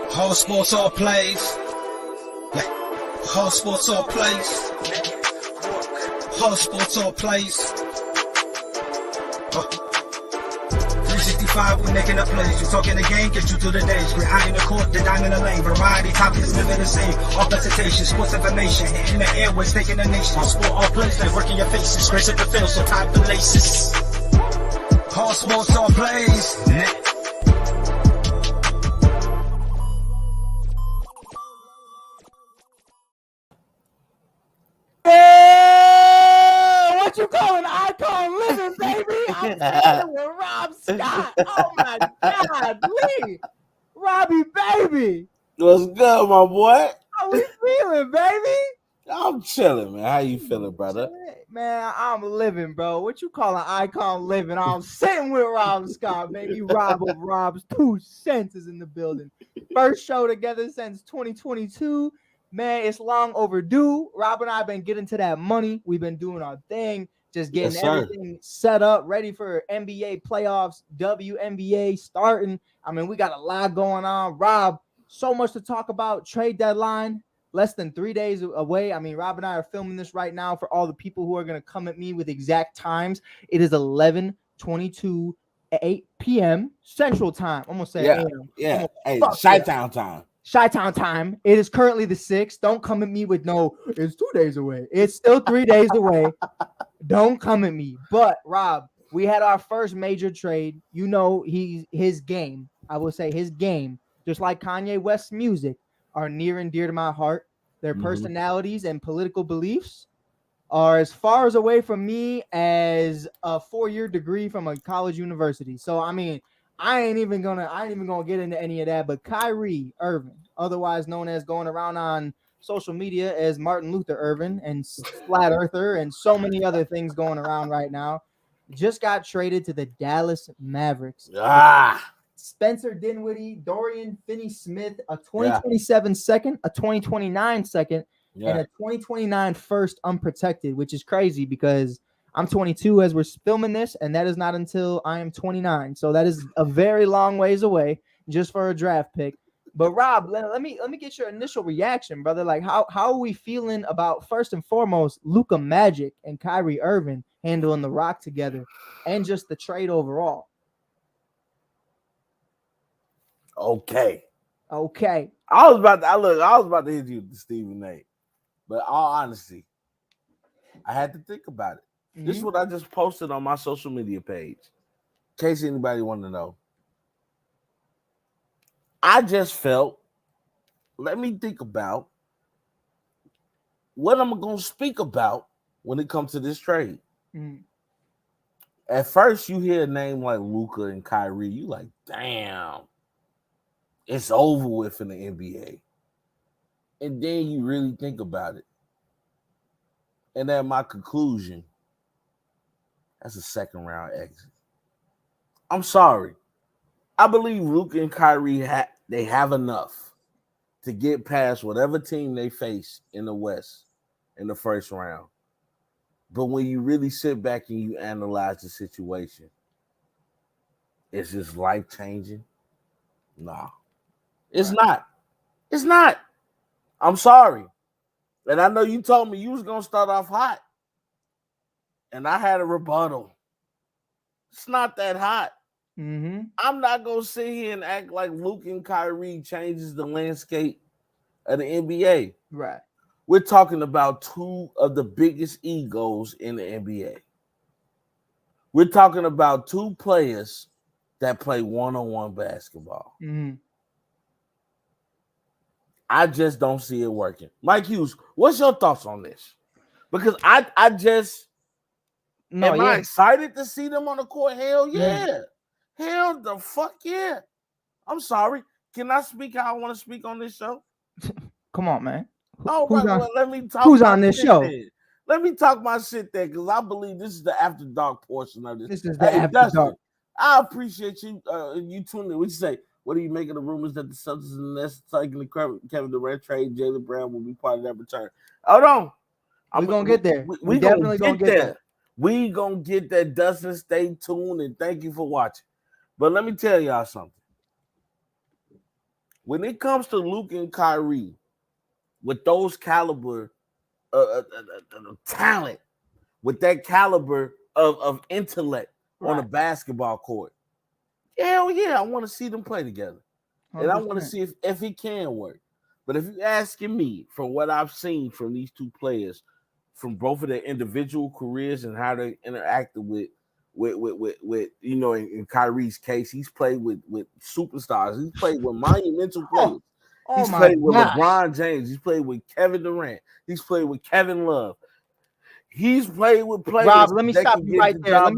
Whole sports all plays. Yeah. Whole sports all plays. Whole sports all plays. 365, we making up plays. You talking the game, get you to the days. We're high in the court, the dime in the lane. Variety topics, living the same. All presentation, sports information. In the airways, taking the nation. All sport, all plays, they work in your faces. Grace at the field, so tie the laces. Whole sports all plays. What you calling icon living, baby? I'm standing with Rob Scott. Oh my God, Lee, Robbie, baby. What's good, my boy? How we feeling, baby? I'm chilling, man. How you feeling, brother? Man, I'm living, bro. What you calling icon living? I'm sitting with Rob Scott, baby. Rob of Rob's 2 cents is in the building. First show together since 2022. Man, it's long overdue. Rob and I have been getting to that money. We've been doing our thing, just getting everything set up, ready for NBA playoffs, WNBA starting. I mean, we got a lot going on. Rob, so much to talk about. Trade deadline, less than 3 days away. I mean, Rob and I are filming this right now for all the people who are going to come at me with exact times. It is 11:22 at 8 p.m. Central Time. I'm going to say a.m. Yeah. Hey, Chi-Town time. Chi-Town time. It is currently the 6th. Don't come at me with no, it's 2 days away. It's still 3 days away. Don't come at me. But Rob, we had our first major trade. You know, his game, I will say his game, just like Kanye West's music, are near and dear to my heart. Their personalities and political beliefs are as far as away from me as a 4-year degree from a college university. So I mean, I ain't even gonna get into any of that. But Kyrie Irving, otherwise known as going around on social media as Martin Luther Irving and Flat Earther and so many other things going around right now, just got traded to the Dallas Mavericks. Spencer Dinwiddie, Dorian Finney-Smith, a 2027 second, a 2029 second, and a 2029 first unprotected, which is crazy because I'm 22 as we're filming this, and that is not until I am 29. So that is a very long ways away just for a draft pick. But Rob, let me get your initial reaction, brother. Like, how are we feeling about, first and foremost, Luka Magic and Kyrie Irving handling the rock together, and just the trade overall? Okay. I was about to hit you with the Stephen A. But all honesty, I had to think about it. This is what I just posted on my social media page. In case anybody want to know. I just felt, let me think about what I'm going to speak about when it comes to this trade. At first, you hear a name like Luka and Kyrie, you like, damn, it's over with in the NBA. And then you really think about it. And at my conclusion, that's a second round exit. I'm sorry. I believe Luka and Kyrie they have enough to get past whatever team they face in the West in the first round. But when you really sit back and you analyze the situation, is this life-changing? Nah. It's not. It's not. I'm sorry. And I know you told me you was going to start off hot. And I had a rebuttal. It's not that hot. I'm not going to sit here and act like Luke and Kyrie changes the landscape of the NBA. Right. We're talking about 2 of the biggest egos in the NBA. We're talking about 2 players that play one-on-one basketball. I just don't see it working. Mike Hughes, what's your thoughts on this? Because I just am I excited to see them on the court? Hell yeah. Hell the fuck yeah. I'm sorry. Can I speak how I want to speak on this show? Come on, man. Let me talk. Who's on this show? Then. Let me talk my shit there because I believe this is the after dark portion of this. This is the after dark. I appreciate you you tuning in. What you say? What are you making the rumors that the Celtics and the Nets taking the Kevin Durant trade, Jaylen Brown will be part of that return? Hold on. We're going to get there. We definitely going to get there. We going to get that. Dustin, stay tuned, and thank you for watching. But let me tell y'all something. when it comes to Luke and Kyrie, with those caliber talent, with that caliber of intellect on a basketball court, hell yeah, I want to see them play together. 100%. And I want to see if it can work. But if you're asking me, from what I've seen from these two players, from both of their individual careers and how they interacted with you know, in Kyrie's case, he's played with superstars. He's played with monumental players. He's played with LeBron James. He's played with Kevin Durant. He's played with Kevin Love. He's played with players. Rob, let me stop you right there. I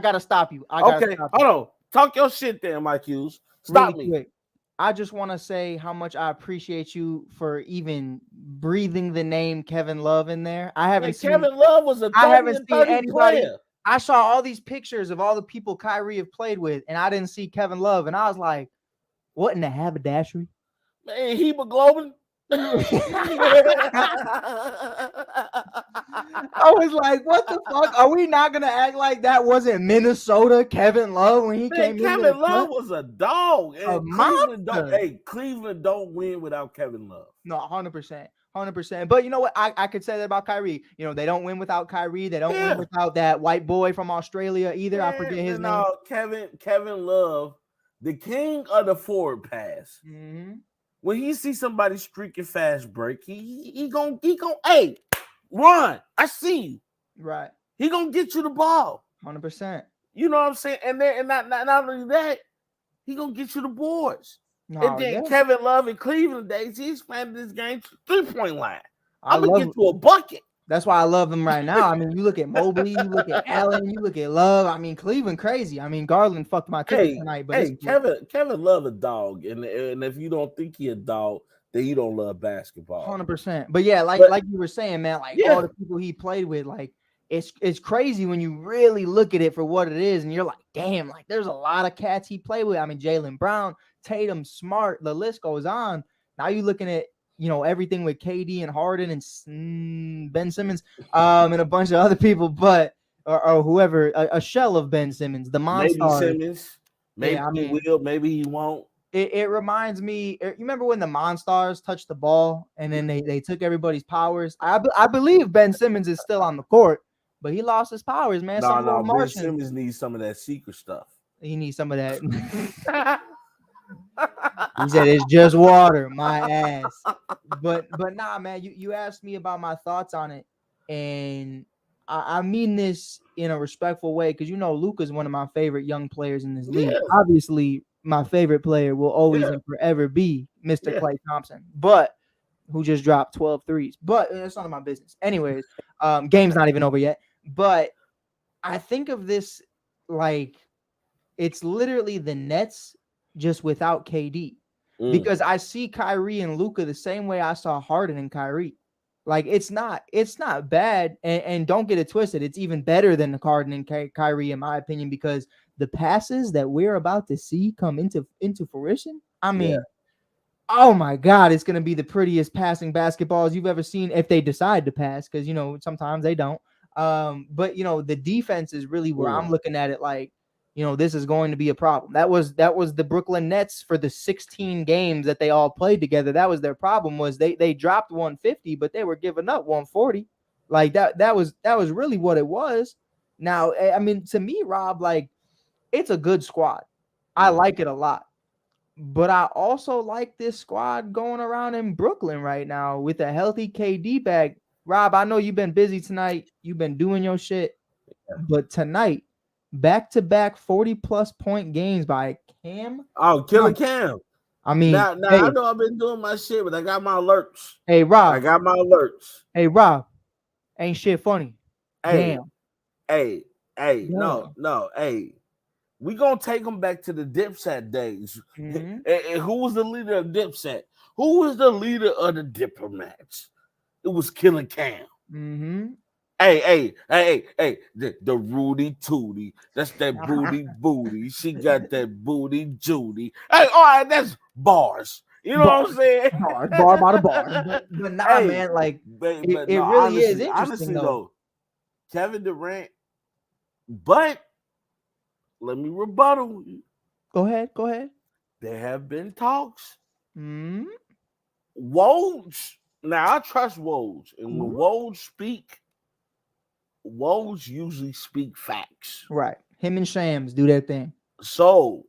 gotta stop you. Hold on. Talk your shit there, Mike Hughes. Stop me. Quick. I just want to say how much I appreciate you for even breathing the name Kevin Love in there. I haven't seen Kevin Love was a 30 player. I saw all these pictures of all the people Kyrie have played with, and I didn't see Kevin Love, and I was like, "What in the haberdashery?" Man, hemoglobin. I was like, "What the fuck? Are we not gonna act like that wasn't Minnesota Kevin Love when he came in?" Kevin Love was a dog. Cleveland don't win without Kevin Love. No, 100%. 100%. But you know what? I could say that about Kyrie. You know, they don't win without Kyrie. They don't win without that white boy from Australia either. Yeah, I forget his name. Kevin Love, the king of the forward pass. Mm-hmm. When he sees somebody streaking fast break, he gonna hey, run. I see you. Right. He gonna get you the ball. 100%. You know what I'm saying? And then not only that, he gonna get you the boards. And then Kevin Love in Cleveland days, he expanded this game to 3-point line. I'm gonna get you a bucket. That's why I love them right now. I mean, you look at Mobley, you look at Allen, you look at Love. I mean, Cleveland crazy. I mean, Garland fucked my ticket tonight. But Kevin Love a dog, and if you don't think he a dog, then you don't love basketball. 100%. But yeah, like you were saying, man, all the people he played with, like it's crazy when you really look at it for what it is, and you're like, damn, like there's a lot of cats he played with. I mean, Jaylen Brown, Tatum, Smart, the list goes on. Now you're looking at, you know, everything with KD and Harden and Ben Simmons, and a bunch of other people, but or whoever, a shell of Ben Simmons, the monster. Maybe Simmons, maybe he will, maybe he won't. It reminds me. You remember when the Monstars touched the ball and then they took everybody's powers? I believe Ben Simmons is still on the court, but he lost his powers, man. No, Ben Simmons needs some of that secret stuff. He needs some of that. He said it's just water, my ass. But nah, man, you asked me about my thoughts on it, and I mean this in a respectful way, because you know Luka's one of my favorite young players in this league. Obviously, my favorite player will always and forever be Mr. Klay Thompson, but who just dropped 12 threes. But it's none of my business. Anyways, game's not even over yet. But I think of this like it's literally the Nets just without KD, because I see Kyrie and Luka the same way I saw Harden and Kyrie. Like it's not bad, and don't get it twisted. It's even better than the Harden and Kyrie in my opinion, because the passes that we're about to see come into fruition. I mean, oh my God, it's gonna be the prettiest passing basketballs you've ever seen if they decide to pass, because you know sometimes they don't. But you know the defense is really where I'm looking at it like, you know, this is going to be a problem. That was the Brooklyn Nets for the 16 games that they all played together. That was their problem, was they dropped 150, but they were giving up 140. Like that was really what it was. Now, I mean, to me, Rob, like it's a good squad. I like it a lot. But I also like this squad going around in Brooklyn right now with a healthy KD back. Rob, I know you've been busy tonight. You've been doing your shit. But tonight, back-to-back 40-plus point games by Cam. Oh, Killer Cam. I mean, now I know I've been doing my shit, but I got my alerts. Hey, Rob. I got my alerts. Hey, Rob. Ain't shit funny. Damn. Hey. No. Hey, we gonna take them back to the Dipset days. Mm-hmm. And who was the leader of Dipset? Who was the leader of the Diplomats? It was Killer Cam. Mm-hmm. Hey, the Rudy Tootie. That's that booty. She got that booty Judy. Hey, all right, that's bars. You know what I'm saying? Bar by the bar. But nah, man, like, it really honestly, is interesting, honestly, though. Kevin Durant, but let me rebuttal you. Go ahead. There have been talks Woj. Now I trust Woj, and when Woj speak, Woj usually speak facts. Right. Him and Shams do their thing. So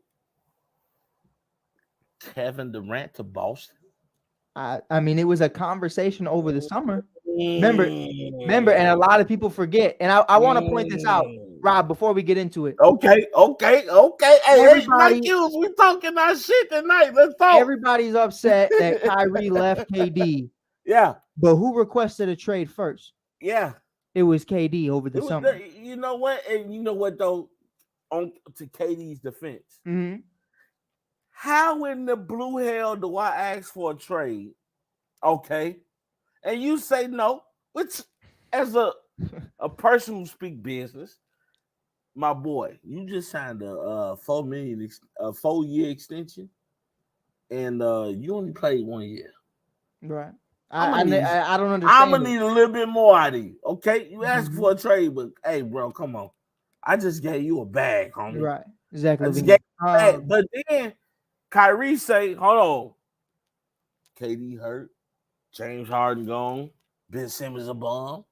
Kevin Durant to Boston. I mean, it was a conversation over the summer. Remember, and a lot of people forget. And I want to point this out, Rob, before we get into it. Okay. Hey, Mike Hughes, we talking our shit tonight. Let's talk. Everybody's upset that Kyrie left KD. Yeah. But who requested a trade first? Yeah. It was KD over the summer. You know what? And you know what, though? On to KD's defense. Mm-hmm. How in the blue hell do I ask for a trade? Okay. And you say no, which as a person who speak business, my boy, you just signed a $4 year extension, and you only played 1 year. Right. I don't understand. I'm gonna need a little bit more out of you. Okay, you asked for a trade, but hey, bro, come on. I just gave you a bag, homie. Right. Exactly. I just gave you a bag. But then Kyrie say, "Hold on, KD hurt, James Harden gone, Ben Simmons a bum.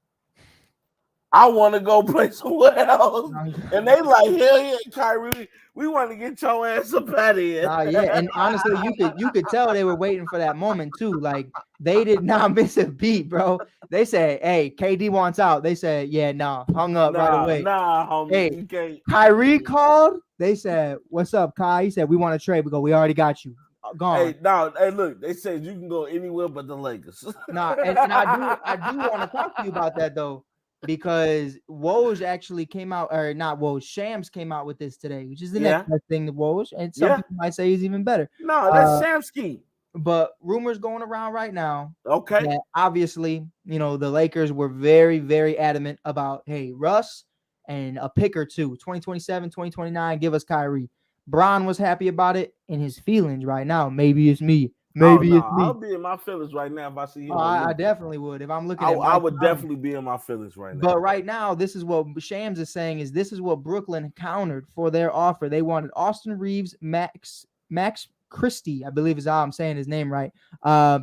I want to go play somewhere else." And they like, hell yeah, Kyrie, we want to get your ass up out of here. Yeah, and honestly, you could tell they were waiting for that moment too. Like they did not miss a beat, bro. They said, "Hey, KD wants out." They said, "Yeah, hung up right away." Homie. Hey, you can't. Kyrie called. They said, "What's up, Kai?" He said, "We want to trade." We go, "We already got you." Gone. Hey, look, they said you can go anywhere but the Lakers. And I do want to talk to you about that though, because Woj actually came out, or not Woj, Shams came out with this today, which is the next best thing to Woj, and some people might say he's even better. No, that's Shamsky. But rumors going around right now. Okay. That obviously, the Lakers were very, very adamant about, hey, Russ and a pick or two, 2027, 2029, give us Kyrie. Bron was happy about it in his feelings right now. Maybe it's me. It's me. I'll be in my feelings right now if I see him. I definitely would. If I'm looking at I would definitely be in my feelings right now. But right now, this is what Shams is saying is this is what Brooklyn countered for their offer. They wanted Austin Reeves, Max Christie, I believe is how I'm saying his name right.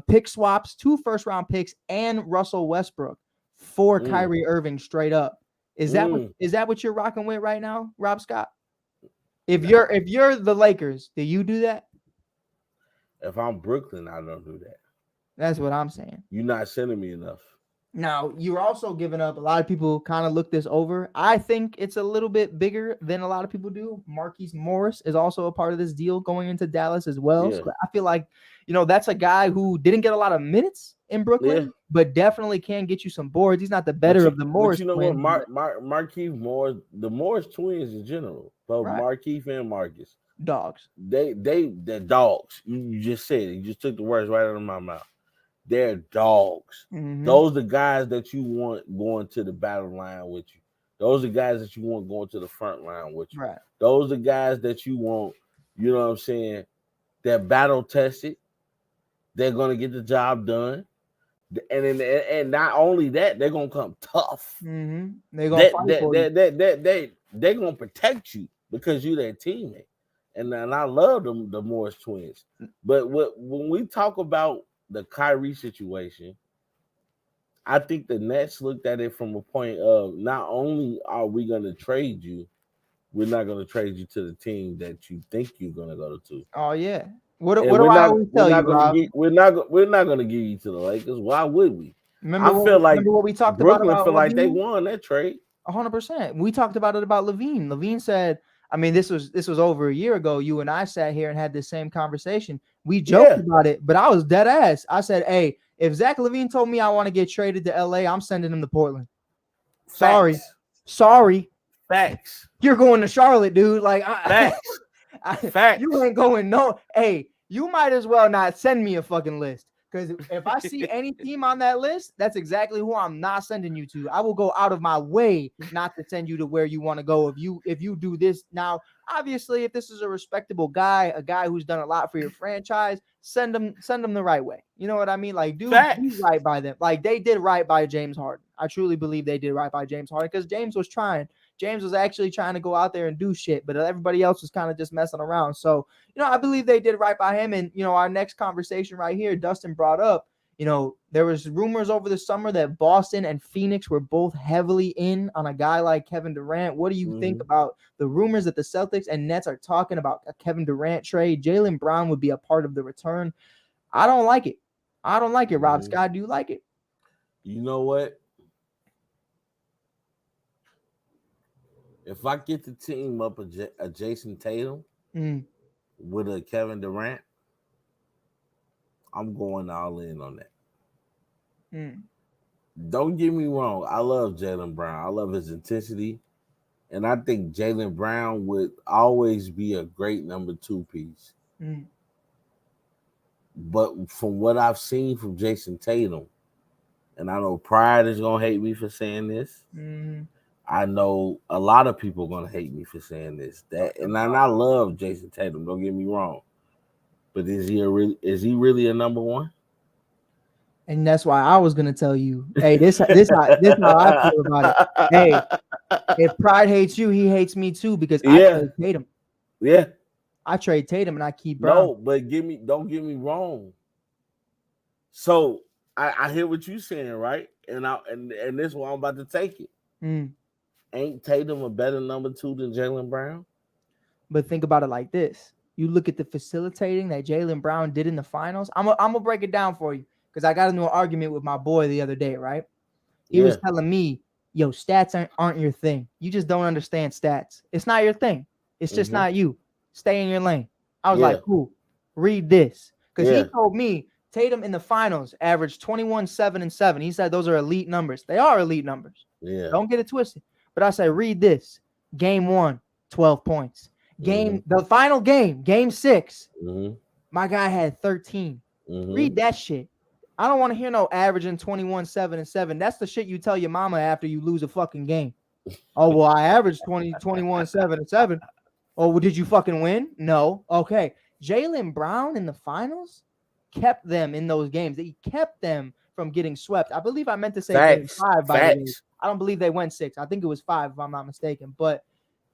Pick swaps, 2 first-round picks, and Russell Westbrook for Kyrie Irving straight up. Is that what you're rocking with right now, Rob Scott? If you're the Lakers, do you do that? If I'm Brooklyn, I don't do that. That's what I'm saying. You're not sending me enough. Now, you're also giving up. A lot of people kind of look this over. I think it's a little bit bigger than a lot of people do. Marquise Morris is also a part of this deal going into Dallas as well. Yeah. So I feel like, that's a guy who didn't get a lot of minutes in Brooklyn, but definitely can get you some boards. He's not the better of the Morris twins. What? Marquise Morris, the Morris twins in general, both Marquise and Marcus. Dogs. They're dogs. You just said it. You just took the words right out of my mouth. They're dogs. Mm-hmm. Those are the guys that you want going to the battle line with you. Those are guys that you want going to the front line with you. Right. Those are guys that you want, you know what I'm saying, they're battle tested. They're going to get the job done. And not only that, they're going to come tough. Mm-hmm. They're going to fight for you. They're going to protect you because you're their teammate. And I love the Morris twins. But when we talk about the Kyrie situation, I think the Nets looked at it from a point of not only are we going to trade you, we're not going to trade you to the team that you think you're going to go to. Oh yeah. What do I always tell you, Rob? We're not going to give you to the Lakers. Why would we? Remember what we talked Brooklyn about feel like Levine? they won that trade. 100%. We talked about it about Levine. Levine said, I mean, this was over a year ago. You and I sat here and had this same conversation. We joked about it, but I was dead ass. I said, hey, if Zach LaVine told me I want to get traded to LA, I'm sending him to Portland. Sorry. Facts. You're going to Charlotte, dude. Like, Facts. Facts. You ain't going no. Hey, you might as well not send me a fucking list. Because if I see any team on that list, that's exactly who I'm not sending you to. I will go out of my way not to send you to where you want to go if you do this. Now, obviously, if this is a respectable guy, a guy who's done a lot for your franchise, send them the right way. You know what I mean? Like, do right by them. Like, they did right by James Harden. I truly believe they did right by James Harden because James was trying. James was actually trying to go out there and do shit, but everybody else was kind of just messing around. So, I believe they did right by him. And, our next conversation right here, Dustin brought up, there was rumors over the summer that Boston and Phoenix were both heavily in on a guy like Kevin Durant. What do you think about the rumors that the Celtics and Nets are talking about a Kevin Durant trade? Jaylen Brown would be a part of the return. I don't like it. Rob Scott, do you like it? You know what? If I get the team up a Jason Tatum with a Kevin Durant, I'm going all in on that. Don't get me wrong. I love Jaylen Brown. I love his intensity. And I think Jaylen Brown would always be a great number 2 piece. But from what I've seen from Jason Tatum, and I know Pride is going to hate me for saying this. I know a lot of people are going to hate me for saying this. And I love Jason Tatum, don't get me wrong. But is he really a number 1? And that's why I was gonna tell you, hey, this how I feel about it. Hey, if Pride hates you, he hates me too, because I trade Tatum. Yeah. I trade Tatum and I keep Brown. No, but don't get me wrong. So I hear what you're saying, right? And this is why I'm about to take it. Ain't Tatum a better number 2 than Jaylen Brown? But think about it like this. You look at the facilitating that Jaylen Brown did in the finals. I'm gonna break it down for you, because I got into an argument with my boy the other day, right? He was telling me, yo, stats aren't your thing. You just don't understand stats. It's not your thing. It's just not you. Stay in your lane. I was like, cool. Read this. Because he told me Tatum in the finals averaged 21, 7, and 7. He said those are elite numbers. They are elite numbers. Yeah. Don't get it twisted. But I said, read this. Game 1, 12 points. The final game 6. My guy had 13. Read that shit. I don't want to hear no averaging 21, 7, and 7. That's the shit you tell your mama after you lose a fucking game. Oh, well, I averaged 21, 7, and 7. Oh, well, did you fucking win? No. Okay. Jaylen Brown in the finals kept them in those games. He kept them from getting swept. I believe I meant to say game 5, by the way. I don't believe they went 6. I think it was 5, if I'm not mistaken. But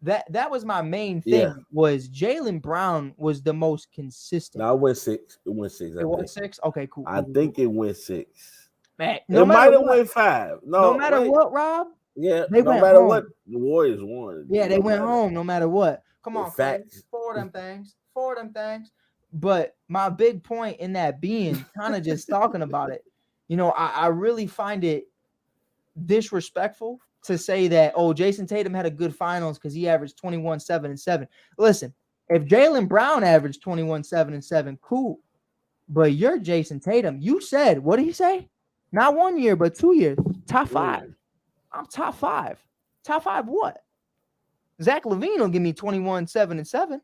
that was my main thing, was Jaylen Brown was the most consistent. No, it went 6. It went 6. It went 6? Okay, cool. I think it went 6. Man, it might have went 5. No matter what, Rob. Yeah, no matter home. What, the Warriors won. Yeah, they went home no matter what. Come on, facts. Four of them things. But my big point in that being kind of just talking about it, I really find it disrespectful to say that, oh, Jason Tatum had a good finals because he averaged 21, 7, and 7. Listen, if Jaylen Brown averaged 21, 7, and 7, cool. But you're Jason Tatum. You said, what did he say? Not 1 year, but 2 years. Top 5. I'm top 5. Top 5 what? Zach LaVine will give me 21, 7, and 7.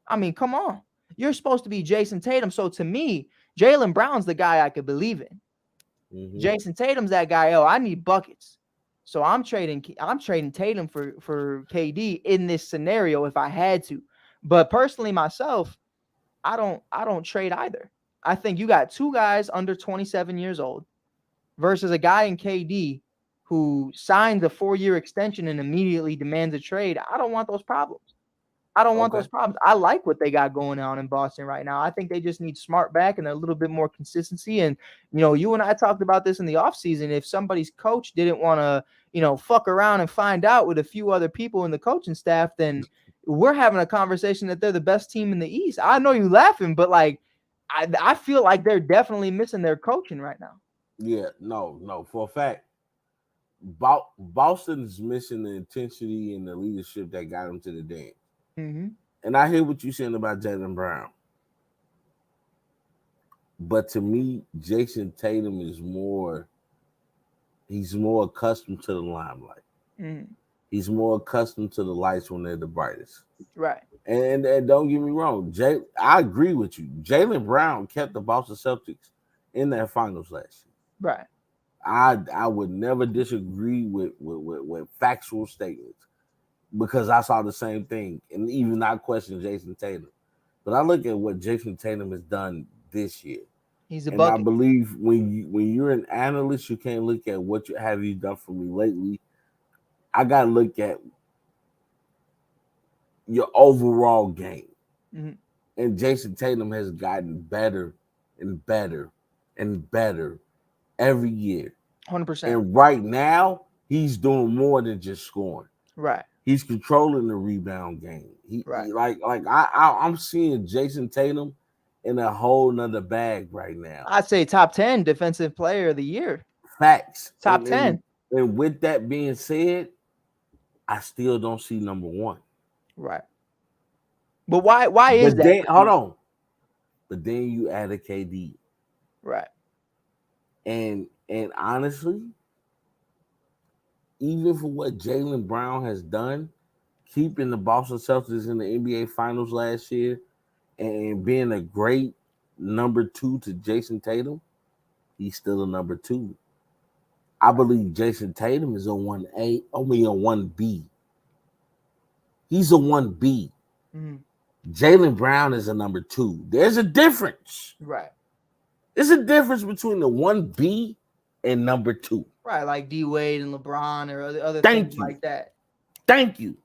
I mean, come on. You're supposed to be Jason Tatum. So to me, Jaylen Brown's the guy I could believe in. Jason Tatum's that guy. Oh, I need buckets. So I'm trading Tatum for KD in this scenario if I had to. But personally myself, I don't trade either. I think you got 2 guys under 27 years old versus a guy in KD who signs a 4-year extension and immediately demands a trade. I don't want those problems. I like what they got going on in Boston right now. I think they just need Smart back and a little bit more consistency. And, you and I talked about this in the offseason. If somebody's coach didn't want to, fuck around and find out with a few other people in the coaching staff, then we're having a conversation that they're the best team in the East. I know you laughing, but I feel like they're definitely missing their coaching right now. Yeah, no, for a fact. Boston's missing the intensity and the leadership that got them to the dance. And I hear what you're saying about Jaylen Brown. But to me, Jason Tatum is he's more accustomed to the limelight. He's more accustomed to the lights when they're the brightest. Right. And don't get me wrong, I agree with you. Jaylen Brown kept the Boston Celtics in their finals last year. Right. I would never disagree with factual statements, because I saw the same thing and even not question Jason Tatum. But I look at what Jason Tatum has done this year. He's a bucket. I believe when you're an analyst, you can't look at what have you done for me lately. I gotta look at your overall game. Mhm. And Jason Tatum has gotten better and better and better every year. 100%. And right now, he's doing more than just scoring. Right. He's controlling the rebound game. Right. I'm seeing Jason Tatum in a whole nother bag right now. I'd say top 10 defensive player of the year. Facts. Top 10. And with that being said, I still don't see number one. Right. But why is But that? then hold on. But then you add a KD. Right. And honestly, even for what Jaylen Brown has done, keeping the Boston Celtics in the NBA Finals last year and being a great number two to Jason Tatum, he's still a number two. I believe Jason Tatum is a 1A, only a 1B. He's a 1B. Mhm. Jaylen Brown is a number two. There's a difference. Right. There's a difference between the 1B and number two. Right. Like D Wade and LeBron or other Thank things you. like that. Thank you.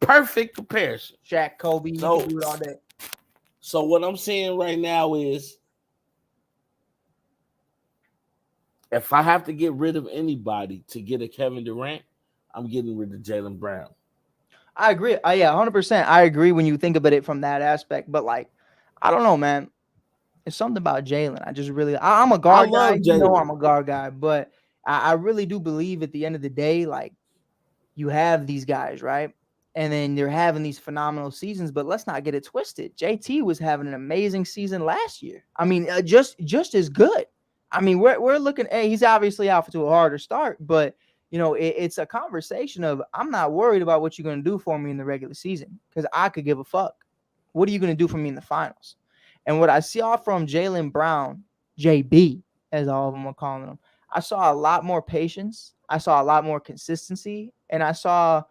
Perfect comparison. Shaq, Kobe, you can do it all day. So what I'm saying right now is, if I have to get rid of anybody to get a Kevin Durant, I'm getting rid of Jaylen Brown. I agree. Yeah, 100%. I agree when you think about it from that aspect. But like, I don't know, man. It's something about Jalen. I just really, I'm a guard guy. love You know, Jalen. I'm a guard guy, but I really do believe at the end of the day, like, you have these guys, right? And then they're having these phenomenal seasons, but let's not get it twisted. JT was having an amazing season last year. I mean, just as good. I mean, we're looking. Hey, he's obviously out to a harder start, but you know, it's a conversation of I'm not worried about what you're going to do for me in the regular season because I could give a fuck. What are you going to do for me in the finals? And what I saw from Jaylen Brown, JB, as all of them are calling him, I saw a lot more patience. I saw a lot more consistency, and I saw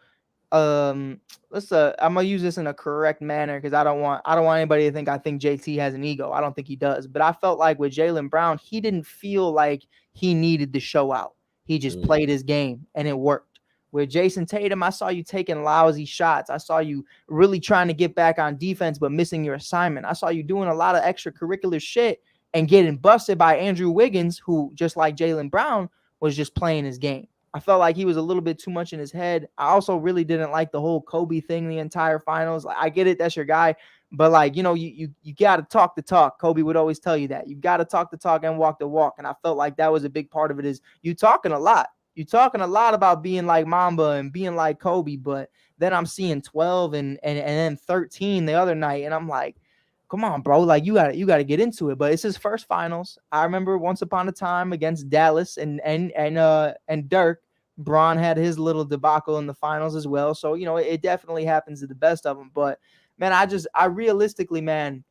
I'm gonna use this in a correct manner because I don't want anybody to think I think JT has an ego. I don't think he does. But I felt like with Jaylen Brown, he didn't feel like he needed to show out. He just played his game and it worked. With Jason Tatum, I saw you taking lousy shots. I saw you really trying to get back on defense but missing your assignment. I saw you doing a lot of extracurricular shit and getting busted by Andrew Wiggins, who just like Jaylen Brown was just playing his game. I felt like he was a little bit too much in his head. I also really didn't like the whole Kobe thing the entire finals. Like, I get it, that's your guy, but like, you know, you got to talk the talk. Kobe would always tell you that. You got to talk the talk and walk the walk. And I felt like that was a big part of it is you talking a lot. You talking a lot about being like Mamba and being like Kobe, but then I'm seeing 12 and then 13 the other night, and I'm like, come on, bro. Like you got to get into it. But it's his first finals. I remember once upon a time against Dallas and Dirk, Braun had his little debacle in the finals as well. So, you know, it definitely happens to the best of them. But man, I realistically, man,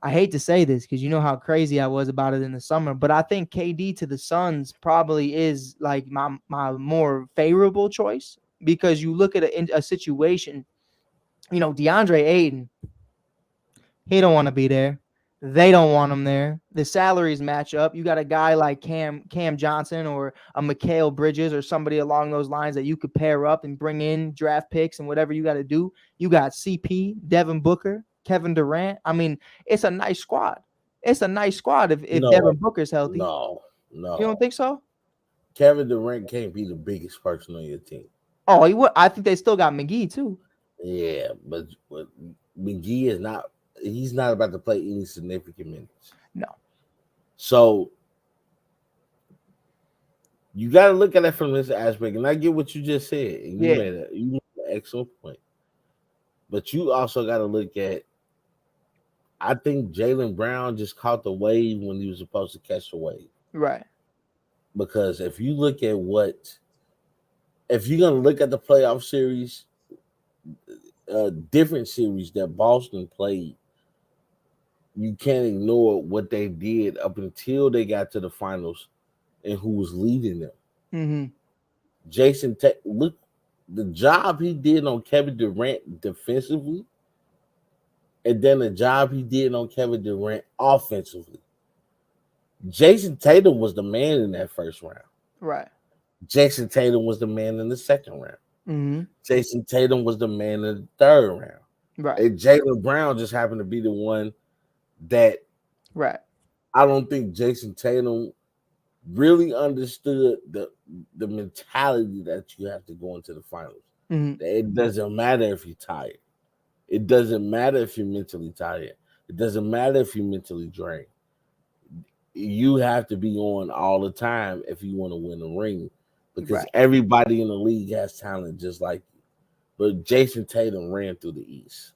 I hate to say this because you know how crazy I was about it in the summer, but I think KD to the Suns probably is like my more favorable choice because you look at a situation, you know, DeAndre Ayton, he don't want to be there. They don't want him there. The salaries match up. You got a guy like Cam Johnson or a Mikal Bridges or somebody along those lines that you could pair up and bring in draft picks and whatever you got to do. You got CP, Devin Booker, Kevin Durant. I mean, it's a nice squad. It's a nice squad if Devin Booker's healthy. No. You don't think so? Kevin Durant can't be the biggest person on your team. Oh, he would. I think they still got McGee too. Yeah, but McGee is not. He's not about to play any significant minutes. No. So you got to look at it from this aspect, and I get what you just said. And you made an excellent point. But you also got to look at. I think Jaylen Brown just caught the wave when he was supposed to catch the wave. Right. Because if you look at if you're gonna look at the playoff series, different series that Boston played, you can't ignore what they did up until they got to the finals and who was leading them. Mm-hmm. Jason, look the job he did on Kevin Durant defensively, and then the job he did on Kevin Durant offensively. Jason Tatum was the man in that first round. Right. Jason Tatum was the man in the second round. Mm-hmm. Jason Tatum was the man in the third round. Right. And Jaylen Brown just happened to be the one that Right. I don't think Jason Tatum really understood the mentality that you have to go into the finals. Mm-hmm. It doesn't matter if you're tired. It doesn't matter if you're mentally tired. It doesn't matter if you're mentally drained. You have to be on all the time if you want to win a ring, because Right. everybody in the league has talent just like you. But Jason Tatum ran through the East.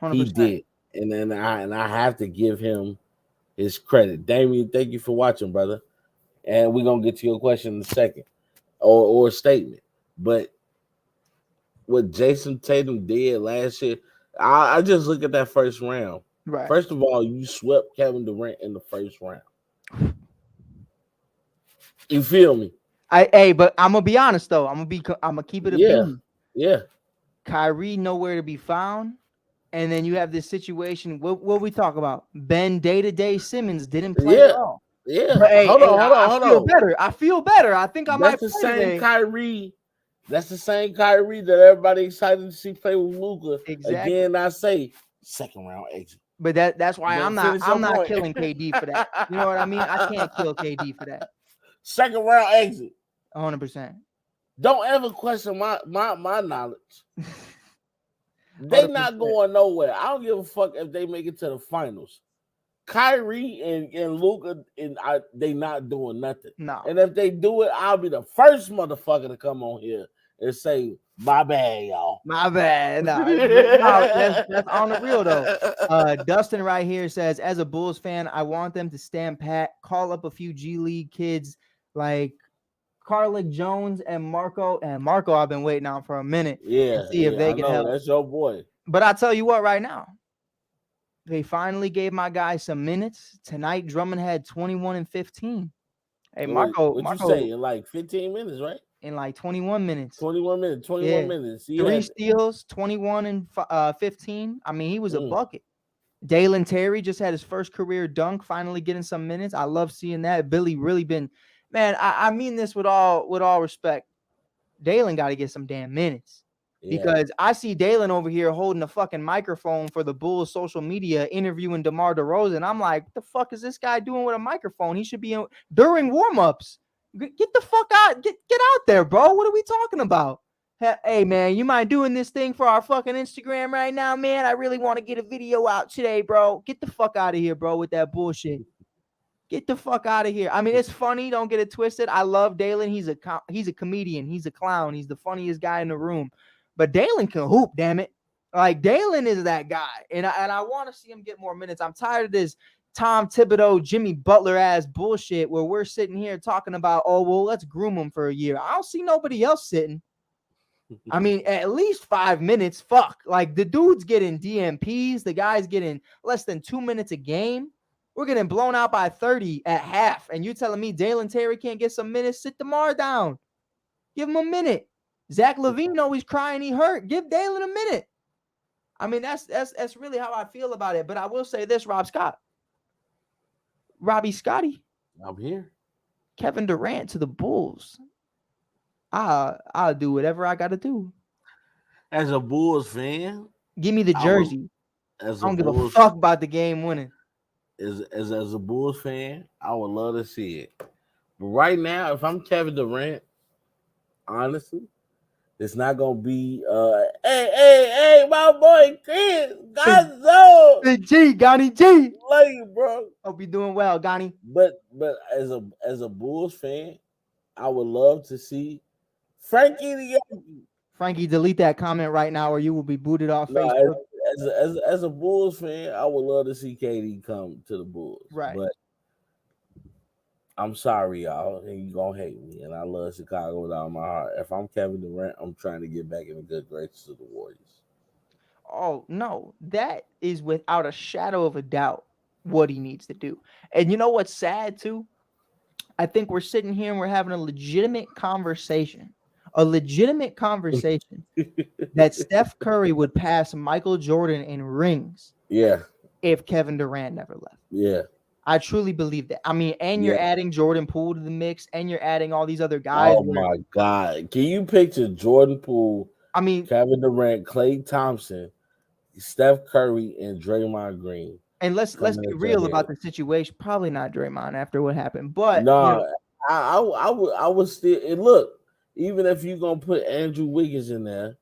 100%. He did, and I have to give him his credit. Damien, thank you for watching, brother. And we're gonna get to your question in a second, or a statement. But what Jason Tatum did last year, I just look at that first round. Right. First of all, you swept Kevin Durant in the first round. You feel me? But I'm gonna be honest though. I'm gonna keep it a bean. Yeah. Kyrie nowhere to be found, and then you have this situation. What we talk about? Ben day-to-day Simmons didn't play at all. Yeah. But, Hold on. I feel better. I feel better. I think I might That's the play same today. Kyrie. That's the same Kyrie that everybody excited to see play with Luka. Exactly. Again, I say second round exit. But that's why But I'm finish your not point. killing KD for that. You know what I mean? I can't kill KD for that. Second round exit. 100%. Don't ever question my knowledge. They 100%. not going nowhere. I don't give a fuck if they make it to the finals. Kyrie and Luka they not doing nothing. No. And if they do it, I'll be the first motherfucker to come on here and say, my bad, y'all. My bad. No, that's on the real though. Dustin right here says, as a Bulls fan, I want them to stand pat, call up a few G League kids like Carlick Jones and Marco. And Marco, I've been waiting on for a minute. Yeah, see if they can help. That's your boy. But I tell you what, right now, they finally gave my guy some minutes tonight. Drummond had 21 and 15. Hey, Marco, what you say in like 15 minutes, right? In like 21 minutes. 21 minutes. Yeah. 3 steals, 21 and 15. I mean, he was a bucket. Dalen Terry just had his first career dunk, finally getting some minutes. I love seeing that. Billy really been, man, I mean this with all respect. Dalen got to get some damn minutes. Because I see Dalen over here holding a fucking microphone for the Bulls social media interviewing DeMar DeRozan. I'm like, what the fuck is this guy doing with a microphone? He should be during warm-ups. Get the fuck out. Get out there, bro. What are we talking about? Hey, man, you mind doing this thing for our fucking Instagram right now, man? I really want to get a video out today, bro. Get the fuck out of here, bro, with that bullshit. Get the fuck out of here. I mean, it's funny. Don't get it twisted. I love Dalen. He's a comedian. He's a clown. He's the funniest guy in the room. But Dalen can hoop, damn it. Like, Dalen is that guy. And I want to see him get more minutes. I'm tired of this Tom Thibodeau, Jimmy Butler ass bullshit where we're sitting here talking about, oh, well, let's groom him for a year. I don't see nobody else sitting. I mean, at least 5 minutes. Fuck. Like, the dude's getting DMPs. The guy's getting less than 2 minutes a game. We're getting blown out by 30 at half. And you're telling me Dalen Terry can't get some minutes? Sit DeMar down. Give him a minute. Zach LaVine always crying he hurt. Give Dalen a minute. I mean, that's really how I feel about it. But I will say this, Robbie Scotty. I'm here. Kevin Durant to the Bulls. I'll do whatever I got to do. As a Bulls fan, give me the jersey. I don't give a fuck about the game winning. As a Bulls fan, I would love to see it. But right now, if I'm Kevin Durant, honestly, it's not gonna be hey, my boy Chris Gonzo. G, Gonnie G. Love you, bro. Hope you're doing well, Gonnie. But as a Bulls fan, I would love to see Frankie the Yankee. Frankie, delete that comment right now, or you will be booted off Facebook. As a Bulls fan, I would love to see KD come to the Bulls. Right. But I'm sorry, y'all, and you're going to hate me. And I love Chicago with all my heart. If I'm Kevin Durant, I'm trying to get back in the good graces of the Warriors. Oh, no. That is without a shadow of a doubt what he needs to do. And you know what's sad, too? I think we're sitting here and we're having a legitimate conversation. That Steph Curry would pass Michael Jordan in rings. Yeah. If Kevin Durant never left. Yeah. I truly believe that. I mean, and you're Yeah. adding Jordan Poole to the mix, and you're adding all these other guys. Oh my God. Can you picture Jordan Poole, I mean, Kevin Durant, Klay Thompson, Steph Curry, and Draymond Green and let's coming be at your real head? about the situation. Probably not Draymond after what happened, but No, I would still. And look, even if you're gonna put Andrew Wiggins in there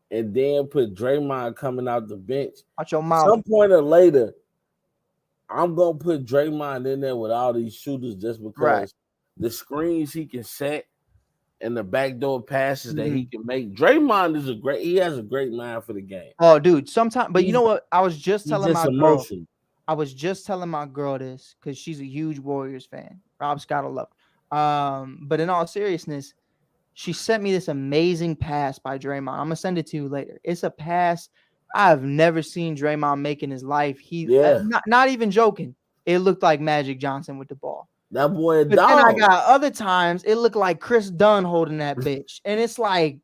and then put Draymond coming out the bench, watch your mouth. some point or later, I'm gonna put Draymond in there with all these shooters just Right. because the screens he can set and the backdoor passes that he Mhm. can make. Draymond is he has a great mind for the game. Oh, dude. Sometimes, but you He's know what? I was just he's telling just my girl. emotional. I was just telling my girl this because she's a huge Warriors fan. Rob Scott will love her. But in all seriousness, she sent me this amazing pass by Draymond. I'm gonna send it to you later. It's a pass I've never seen Draymond make in his life. He Yeah, not even joking. It looked like Magic Johnson with the ball. that boy a But then I dog. got other times it looked like Chris Dunn holding that bitch, and it's like,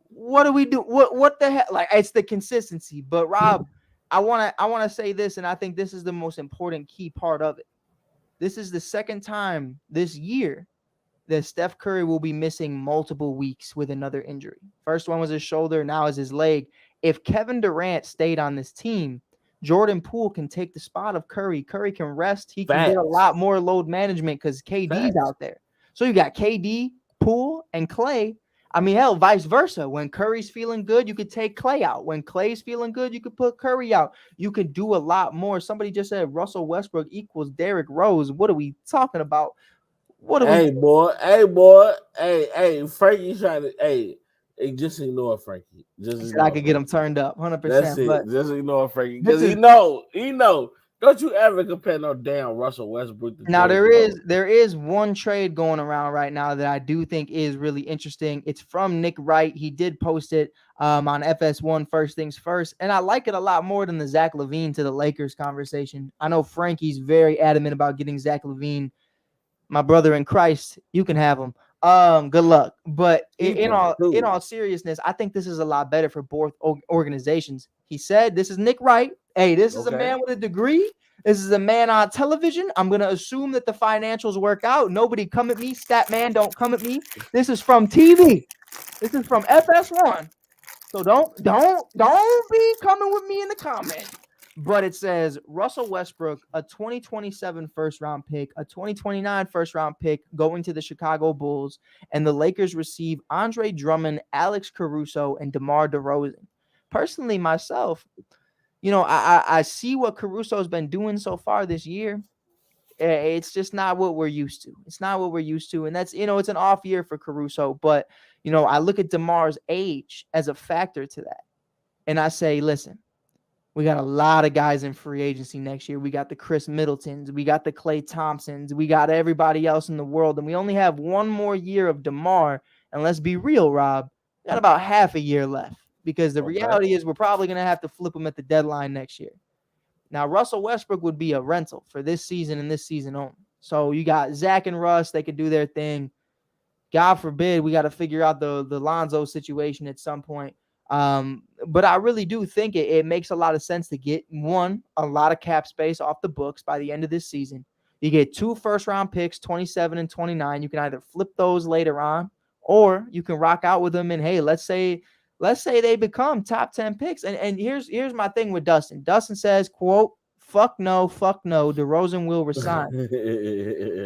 what do we do? What the hell? Like, it's the consistency. But Rob, I wanna say this, and I think this is the most important key part of it. This is the second time this year that Steph Curry will be missing multiple weeks with another injury. First one was his shoulder, now is his leg. If Kevin Durant stayed on this team, Jordan Poole can take the spot of Curry. Curry can rest. He can get a Facts. lot more load management because KD's Facts. out there. So you got KD, Poole, and Clay. I mean, hell, vice versa. When Curry's feeling good, you could take Clay out. When Clay's feeling good, you could put Curry out. You could do a lot more. Somebody just said Russell Westbrook equals Derrick Rose. What are we talking about? What are we? Hey boy, Frankie trying to hey, just ignore Frankie. Just He said I ignore could get Frankie. him turned up That's 100%. it. But Just ignore Frankie. this Because is he know. Don't you ever compare no damn Russell Westbrook to now Derrick there Rose. is one trade going around right now that I do think is really interesting. It's from Nick Wright. He did post it on FS1 First Things First, and I like it a lot more than the Zach LaVine to the Lakers conversation. I know Frankie's very adamant about getting Zach LaVine, my brother in Christ. You can have him. Good luck. But Keep in him in too. all seriousness, I think this is a lot better for both organizations. He said, "This is Nick Wright. Hey, this is a Okay. man with a degree. This is a man on television. I'm gonna assume that the financials work out. Nobody come at me, stat man. Don't come at me. This is from TV. This is from FS1. So don't be coming with me in the comments." But it says Russell Westbrook, a 2027 first round pick, a 2029 first round pick going to the Chicago Bulls, and the Lakers receive Andre Drummond, Alex Caruso, and DeMar DeRozan. Personally, myself, I see what Caruso's been doing so far this year. It's just not what we're used to. It's not what we're used to. And that's, it's an off year for Caruso. But, I look at DeMar's age as a factor to that. And I say, listen, we got a lot of guys in free agency next year. We got the Chris Middletons. We got the Klay Thompsons. We got everybody else in the world. And we only have one more year of DeMar. And let's be real, Rob, we got about half a year left. Because the Okay. reality is we're probably going to have to flip him at the deadline next year. Now, Russell Westbrook would be a rental for this season and this season only. So you got Zach and Russ. They could do their thing. God forbid we got to figure out the Lonzo situation at some point. But I really do think it makes a lot of sense to get, one, a lot of cap space off the books by the end of this season. You get 2 first-round picks, 27 and 29. You can either flip those later on, or you can rock out with them. And, hey, let's say they become top 10 picks. And here's my thing with Dustin. Dustin says, quote, fuck no, DeRozan will resign.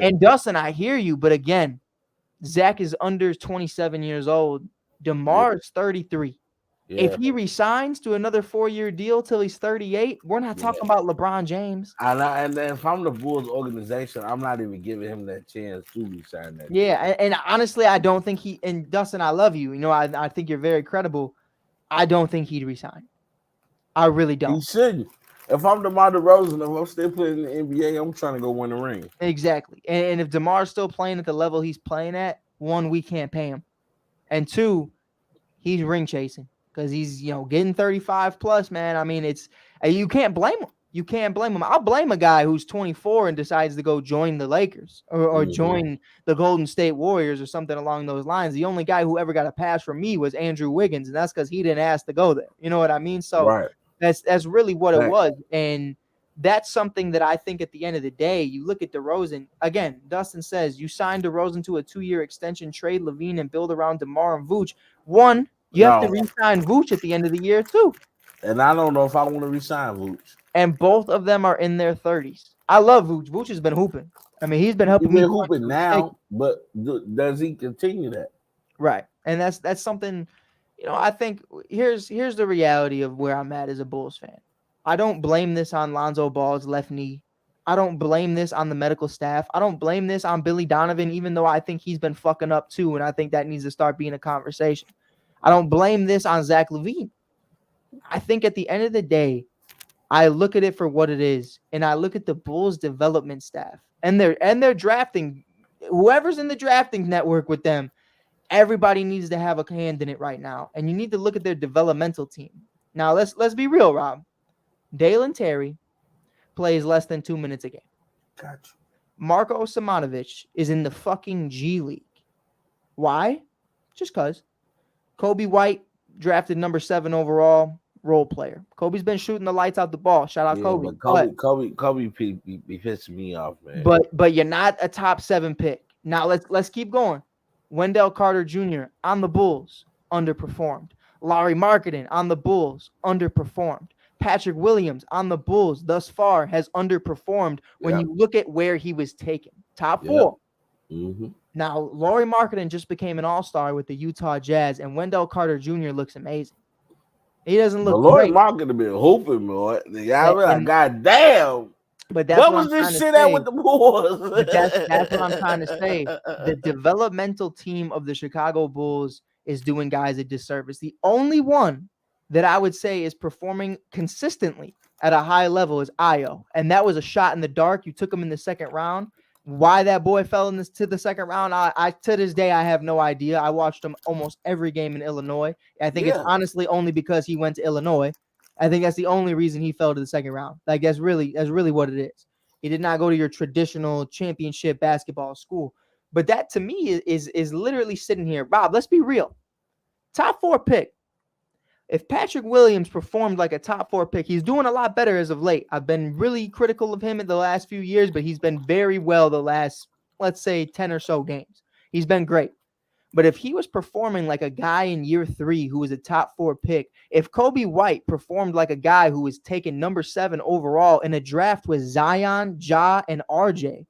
And Dustin, I hear you, but again, Zach is under 27 years old. DeMar is 33. Yeah. If he resigns to another 4-year deal till he's 38, we're not talking about LeBron James. And if I'm the Bulls organization, I'm not even giving him that chance to resign that. Yeah, and honestly, I don't think he – and Dustin, I love you. I think you're very credible. I don't think he'd resign. I really don't. He shouldn't. If I'm DeMar DeRozan, if I'm still playing in the NBA, I'm trying to go win a ring. Exactly. And if DeMar's still playing at the level he's playing at, 1, we can't pay him. And 2, he's ring chasing because he's, getting 35 plus, man. I mean, you can't blame him. You can't blame him. I'll blame a guy who's 24 and decides to go join the Lakers or join the Golden State Warriors or something along those lines. The only guy who ever got a pass from me was Andrew Wiggins, and that's because he didn't ask to go there. You know what I mean? So Right. that's really what it was. And that's something that I think at the end of the day, you look at DeRozan. Again, Dustin says you signed DeRozan to a 2-year extension, trade Levine, and build around DeMar and Vooch. One, you have to No, re-sign Vooch at the end of the year too. and I don't know if I want to resign Vooch. And both of them are in their 30s. I love Vooch. Vooch has been hooping. I mean, he's been helping He's me been hooping now, but does he continue that? right. And that's something, I think here's the reality of where I'm at as a Bulls fan. I don't blame this on Lonzo Ball's left knee. I don't blame this on the medical staff. I don't blame this on Billy Donovan, even though I think he's been fucking up too, and I think that needs to start being a conversation. I don't blame this on Zach LaVine. I think at the end of the day, I look at it for what it is, and I look at the Bulls development staff and they're drafting whoever's in the drafting network with them. Everybody needs to have a hand in it right now, and you need to look at their developmental team. Now let's be real, Rob. Dalen Terry plays less than 2 minutes a game. Gotcha. Marko Simonovic is in the fucking G League. Why? Just because. Kobe White drafted number 7 overall. Role player. Kobe's been shooting the lights out the ball. Shout out Kobe. But Kobe be pissing me off, man. But you're not a top 7 pick. Now let's keep going. Wendell Carter Jr. on the Bulls underperformed. Lauri Markkanen on the Bulls underperformed. Patrick Williams on the Bulls thus far has underperformed when you look at where he was taken. Top 4. Mm-hmm. Now Lauri Markkanen just became an all-star with the Utah Jazz, and Wendell Carter Jr. looks amazing. He doesn't look Lord great. Markkanen been hooping, boy. God damn. But that's what what was this shit at with the Bulls? But that's what I'm trying to say. The developmental team of the Chicago Bulls is doing guys a disservice. The only one that I would say is performing consistently at a high level is Ayo. And that was a shot in the dark. You took him in the second round. Why that boy fell to the second round, I to this day I have no idea. I watched him almost every game in Illinois. I think it's honestly only because he went to Illinois. I think that's the only reason he fell to the second round. Like that's really what it is. He did not go to your traditional championship basketball school. But that to me is literally sitting here. Bob, let's be real. Top 4 pick. If Patrick Williams performed like a top 4 pick, he's doing a lot better as of late. I've been really critical of him in the last few years, but he's been very well the last, let's say, 10 or so games. He's been great. But if he was performing like a guy in year 3 who was a top 4 pick, if Kobe White performed like a guy who was taken number 7 overall in a draft with Zion, Ja, and RJ,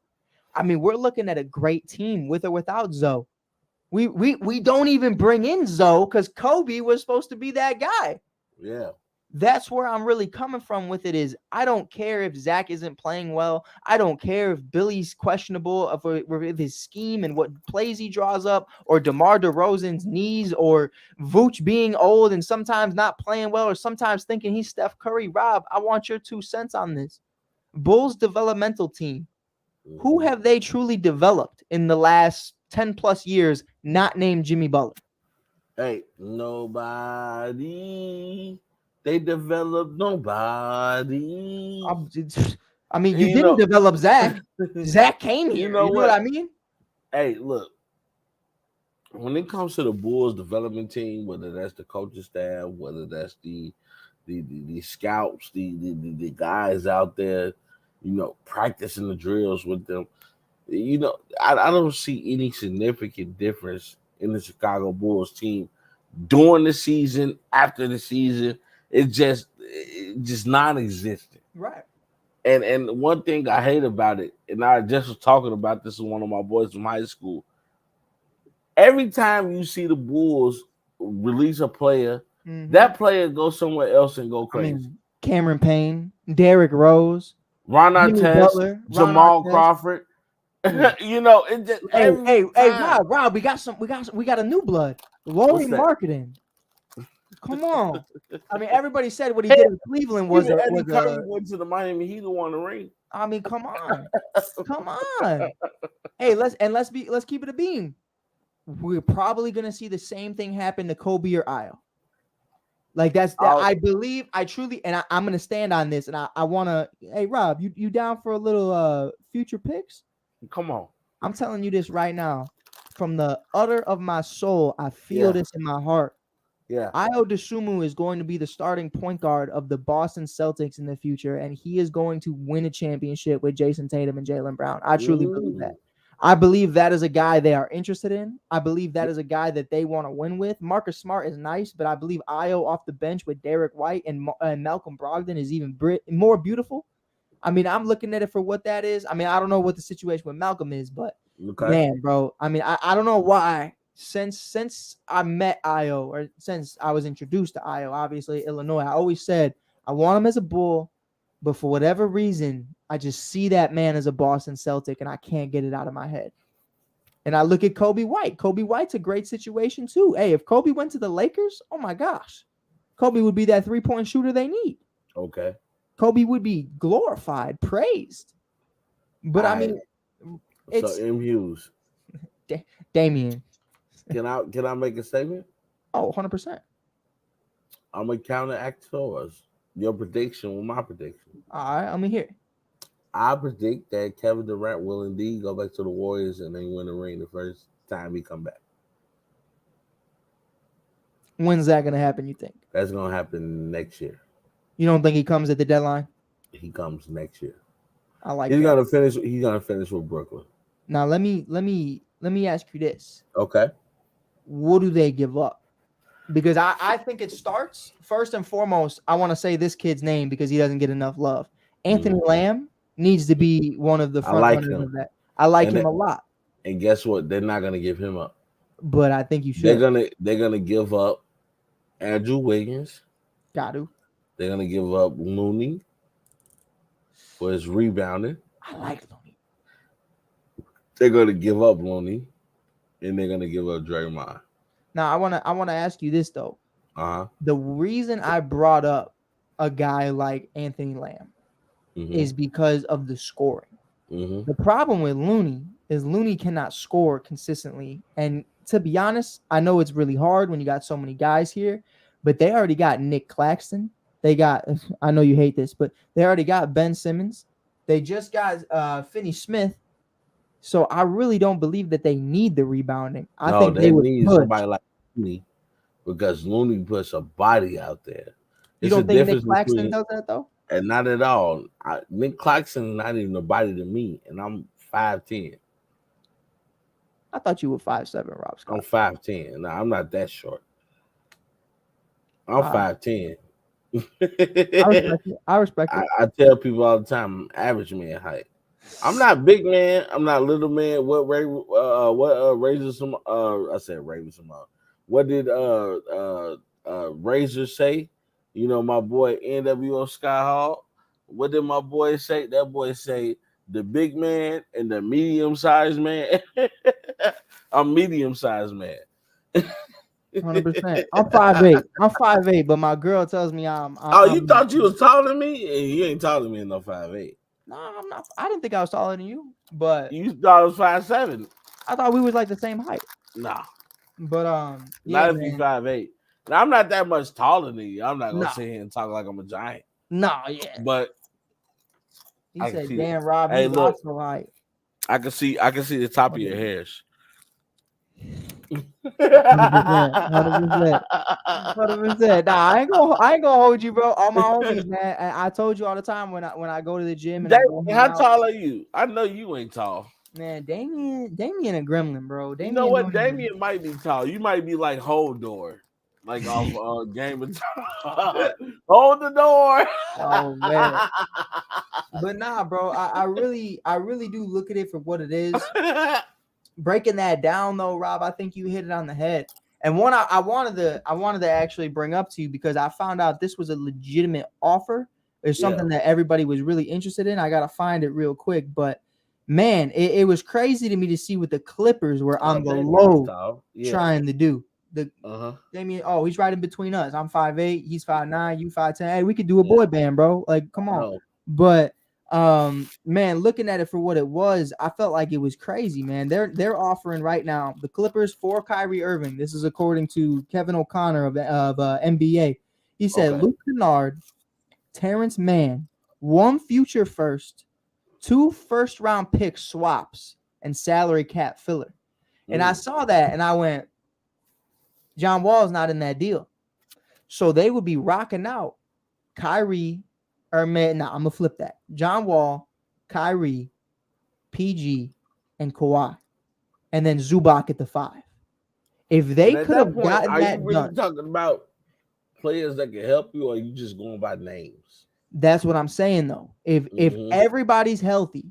I mean, we're looking at a great team with or without Zoe. We don't even bring in Zoe because Kobe was supposed to be that guy. Yeah. That's where I'm really coming from with it is I don't care if Zach isn't playing well. I don't care if Billy's questionable with his scheme and what plays he draws up, or DeMar DeRozan's knees, or Vooch being old and sometimes not playing well, or sometimes thinking he's Steph Curry. Rob, I want your 2 cents on this. Bulls developmental team. Who have they truly developed in the last 10 plus years not named Jimmy Butler? Hey, nobody. They developed nobody. I mean, you didn't develop Zach. Zach came here. You know what I mean? Hey, look. When it comes to the Bulls development team, whether that's the coaching staff, whether that's the scouts, the guys out there, practicing the drills with them, I don't see any significant difference in the Chicago Bulls team during the season, after the season. It's just non-existent. Right. And one thing I hate about it, and I just was talking about this with one of my boys from high school. Every time you see the Bulls release a player, that player goes somewhere else and go crazy. I mean, Cameron Payne, Derrick Rose, Ron Artest, Jamal Crawford. It just hey, Rob, we got a new blood. Lauri Markkanen. Come on. I mean, everybody said what he did in Cleveland was Eddie Curry went to the Miami Heat who won the ring. I mean, come on. Come on. Hey, let's keep it a beam. We're probably gonna see the same thing happen to Kobe or Ayo. Like I believe, I truly, and I'm gonna stand on this, and I wanna. Hey, Rob, you down for a little future picks? Come on. I'm telling you this right now, from the utter of my soul. I feel this in my heart. Yeah. Io DeSumo is going to be the starting point guard of the Boston Celtics in the future, and he is going to win a championship with Jason Tatum and Jaylen Brown. I truly believe that. I believe that is a guy they are interested in. I believe that is a guy that they want to win with. Marcus Smart is nice, but I believe Io off the bench with Derek White and Malcolm Brogdon is even more beautiful. I mean, I'm looking at it for what that is. I mean, I don't know what the situation with Malcolm is, but man, bro, I mean, I don't know why. Since I met Io, or since I was introduced to Io, obviously Illinois, I always said I want him as a Bull, but for whatever reason, I just see that man as a Boston Celtic, and I can't get it out of my head. And I look at Kobe White. Kobe White's a great situation too. Hey, if Kobe went to the Lakers, oh my gosh, Kobe would be that 3-point shooter they need. Okay. Kobe would be glorified, praised. But I mean, it's so M. Hughes. Damian. Can I make a statement? Oh, 100%. I'm gonna counteract yours. Your prediction with my prediction. All right, I'm here. I predict that Kevin Durant will indeed go back to the Warriors and then win the ring the first time he come back. When's that gonna happen, you think? That's gonna happen next year. You don't think he comes at the deadline? He comes next year. I like he's that. gonna finish. He's gonna finish with Brooklyn. Now let me ask you this. Okay. What do they give up? Because I think it starts first and foremost. I want to say this kid's name because he doesn't get enough love. Anthony Lamb needs to be one of the front runners of that. I like him a lot. And guess what? They're not gonna give him up. But I think you should. They're gonna give up Andrew Wiggins. Got to. They're gonna give up Looney for his rebounding. I like Looney. They're gonna give up Looney, and they're gonna give up Draymond. Now I wanna ask you this though. Uh-huh. The reason I brought up a guy like Anthony Lamb is because of the scoring. The problem with Looney is Looney cannot score consistently. And to be honest, I know it's really hard when you got so many guys here, but they already got Nick Claxton. They got, I know you hate this, but they already got Ben Simmons. They just got Finney Smith. So I really don't believe that they need the rebounding. I think they would need somebody like Looney because Looney puts a body out there. You don't think Nick Claxton does that though? And not at all. Nick Claxton is not even a body to me, and I'm 5'10". I thought you were 5'7", Rob Scott. I'm 5'10". No, I'm not that short. I'm 5'10". I respect it. I tell people all the time, I'm average man height. I'm not big man. I'm not little man. What Razor some? I said Razor some. What did Razor say? You know, my boy NWO Skyhawk. What did my boy say? That boy say the big man and the medium-sized man. I'm medium-sized man. 100%. I'm 5'8". I'm 5'8", but my girl tells me I'm you thought you was taller than me? And you ain't taller than me in no 5'8". No, I'm not. I didn't think I was taller than you, but you thought I was 5'7". I thought we was like the same height. Nah. But not if you 5'8". Now, I'm not that much taller than you. I'm not gonna sit here and talk like I'm a giant. No, yeah. But he said, "Damn, Rob, hey, look, so high." I can see the top of your hairs. 100%. Nah, I ain't gonna hold you, bro. All my homies, man. And I told you all the time when I go to the gym. And how tall are you? I know you ain't tall. Man, Damien a gremlin, bro. You know what? Damien might be tall. You might be like Holdor. Like off Game of Thrones. Hold the door. Oh man. But nah, bro. I really do look at it for what it is. Breaking that down though, Rob, I think you hit it on the head. And one I wanted to actually bring up to you because I found out this was a legitimate offer. It's something that everybody was really interested in. I gotta find it real quick, but man, it was crazy to me to see what the Clippers were on the low trying to do. Damien, he's right in between us. I'm 5'8", he's 5'9", you 5'10". Hey, we could do a boy band, bro. Like, come on. But man, looking at it for what it was, I felt like it was crazy, man. They're offering right now the Clippers for Kyrie Irving. This is according to Kevin O'Connor of NBA. He said Luke Kennard, Terrence Mann, 1 future first, 2 first-round pick swaps, and salary cap filler. And I saw that and I went, John Wall's not in that deal. So they would be rocking out Kyrie, or man, nah, I'm gonna flip that. John Wall, Kyrie, PG, and Kawhi, and then Zubac at the 5. If And they at could that have point, gotten are you that really done, talking about players that can help you, or are you just going by names? that's what I'm saying though. If everybody's healthy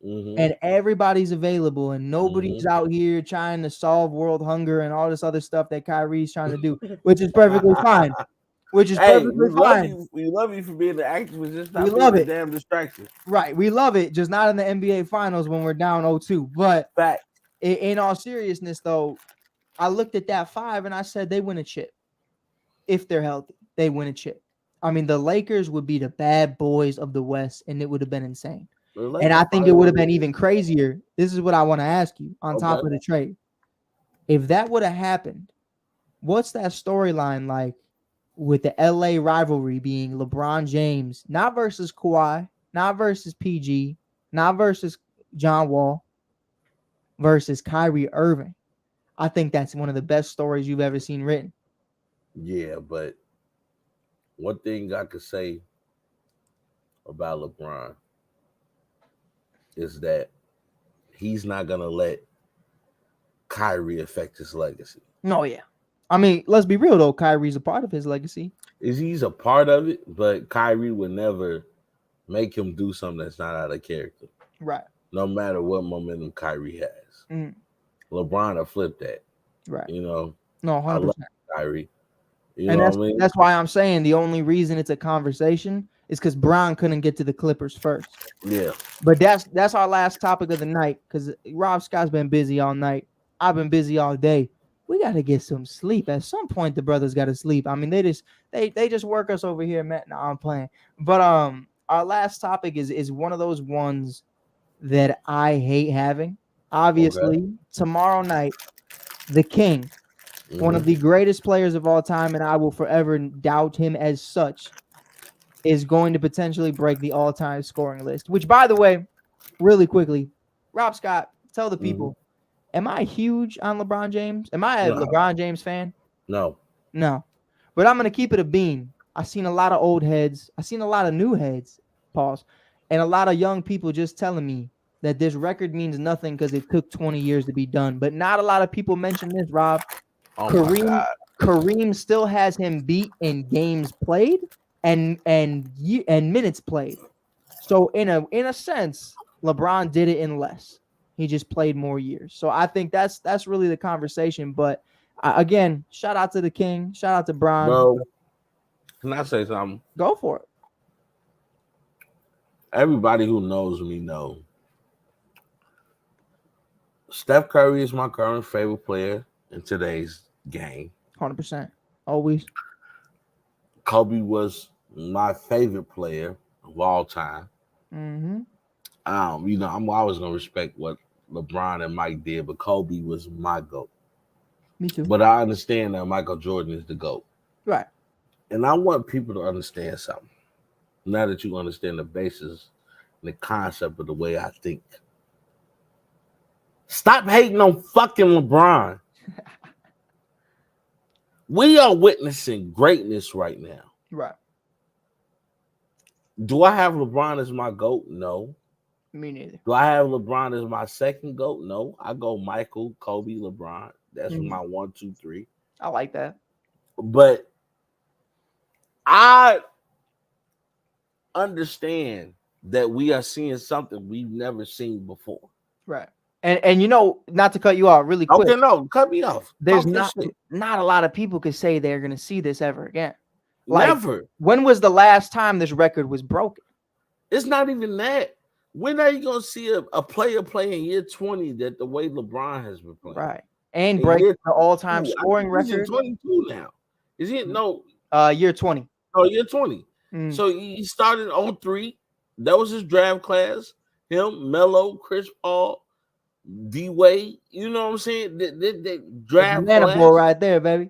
and everybody's available and nobody's out here trying to solve world hunger and all this other stuff that Kyrie's trying to do, which is perfectly fine. Which is Hey, perfectly we love fine. you. We love you for being the activist. Just We stop love being it. a damn distraction. Right. We love it, just not in the NBA finals when we're down 0-2. But Fact. in all seriousness, though, I looked at that 5 and I said they win a chip. If they're healthy, they win a chip. I mean, the Lakers would be the bad boys of the West, and it would have been insane. And I think it would have been even crazier. This is what I want to ask you on top of the trade. If that would have happened, what's that storyline like with the LA rivalry being LeBron James, not versus Kawhi, not versus PG, not versus John Wall, versus Kyrie Irving? I think that's one of the best stories you've ever seen written. Yeah, but one thing I could say about LeBron is that he's not gonna let Kyrie affect his legacy. No, yeah. I mean, let's be real though. Kyrie's a part of his legacy. He's a part of it, but Kyrie would never make him do something that's not out of character. Right. No matter what momentum Kyrie has. LeBron will flip that. Right. You know. No, 100%. I love Kyrie. You and know what I mean? that's why I'm saying the only reason it's a conversation is because Brown couldn't get to the Clippers first. Yeah. But that's our last topic of the night because Rob Scott's been busy all night. I've been busy all day. We got to get some sleep. At some point, the brothers got to sleep. I mean, they just work us over here, man. No, I'm playing. But our last topic is one of those ones that I hate having. Obviously, tomorrow night, the King, one of the greatest players of all time, and I will forever doubt him as such, is going to potentially break the all-time scoring list. Which, by the way, really quickly, Rob Scott, tell the people, am I huge on LeBron James? Am I a LeBron James fan? No. But I'm going to keep it a bean. I've seen a lot of old heads. I've seen a lot of new heads, pause, and a lot of young people just telling me that this record means nothing because it took 20 years to be done. But not a lot of people mention this, Rob. Oh Kareem still has him beat in games played and minutes played. So in a sense, LeBron did it in less. He just played more years. So I think that's really the conversation. But again, shout out to the King. Shout out to Bron. Bro, can I say something? Go for it. Everybody who knows me know Steph Curry is my current favorite player in today's game. 100%. Always. Kobe was my favorite player of all time. I'm always gonna respect what LeBron and Mike did, but Kobe was my GOAT. Me too. But I understand that Michael Jordan is the GOAT. Right. And I want people to understand something. Now that you understand the basis and the concept of the way I think. Stop hating on fucking LeBron. We are witnessing greatness right now. Right. Do I have LeBron as my GOAT? No. Me neither. Do I have LeBron as my second GOAT? No. I go Michael, Kobe, LeBron. That's my 1, 2, 3. I like that. But I understand that we are seeing something we've never seen before. Right. And you know, not to cut you off really quick. Okay, no, cut me off. There's not a lot of people could say they're going to see this ever again. Like, never. When was the last time this record was broken? It's not even that. When are you going to see a player play in year 20 that the way LeBron has been playing? Right. And break the all-time scoring record. He's 22 now. Is he? No. Year 20. Oh, year 20. So he started in 03. That was his draft class. Him, Melo, Chris Paul, D-Wade. You know what I'm saying? The draft class. Boy right there, baby.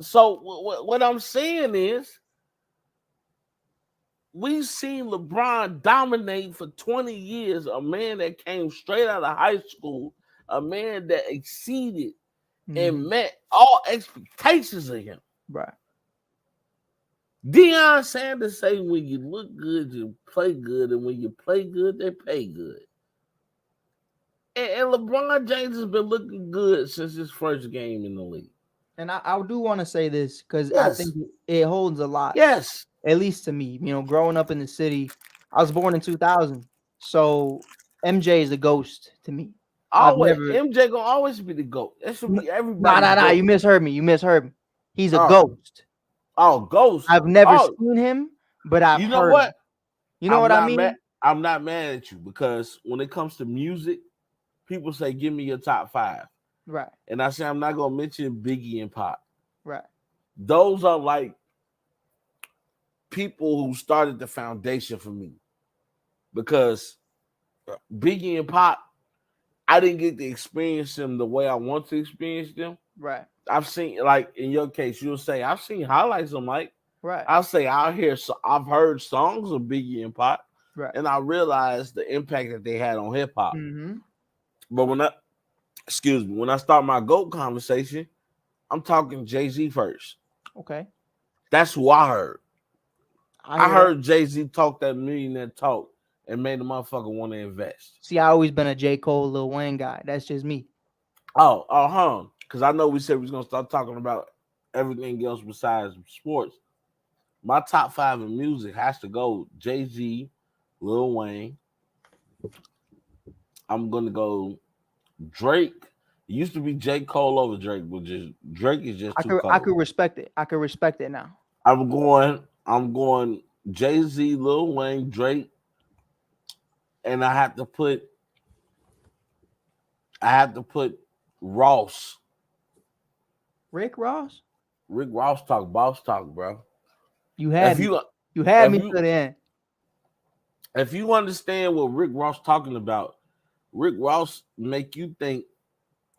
So what I'm saying is we've seen LeBron dominate for 20 years, a man that came straight out of high school, a man that exceeded and met all expectations of him. Right. Deion Sanders say when you look good, you play good, and when you play good, they pay good. And LeBron James has been looking good since his first game in the league. And I do want to say this because I Yes. think it holds a lot, Yes. at least to me. You know, growing up in the city, I was born in 2000, so MJ is a ghost to me. I've Always never. MJ gonna always be the GOAT. That should be Nah, everybody's nah. GOAT. You misheard me. You misheard me. He's a Oh, ghost. Ghost. I've never Oh, seen him, but I've you know heard what? him. You know what I mean? I'm not mad at you because when it comes to music, people say, "Give me your top 5." Right. And I say, I'm not gonna mention Biggie and Pop. Right. Those are like people who started the foundation for me because Biggie and Pop, I didn't get to experience them the way I want to experience them. Right. I've seen, like in your case, you'll say, I've seen highlights of Mike. Right. I'll say I've heard songs of Biggie and Pop, Right. and I realized the impact that they had on hip hop. Mm-hmm. But when I start my GOAT conversation, I'm talking Jay-Z first. Okay. That's who I heard. I hear heard Jay-Z talk that millionaire talk and made the motherfucker want to invest. See, I always been a J. Cole, Lil Wayne guy. That's just me. Oh, because I know we said we was gonna start talking about everything else besides sports. My top 5 in music has to go Jay-Z, Lil Wayne. I'm gonna go Drake. It used to be J. Cole over Drake, but Drake is just too cold. I could respect it. I could respect it now. I'm going Jay-Z, Lil Wayne, Drake, and I have to put Ross. Rick Ross? Rick Ross talk, boss talk, bro. You had me to the end. If you understand what Rick Ross talking about, Rick Ross make you think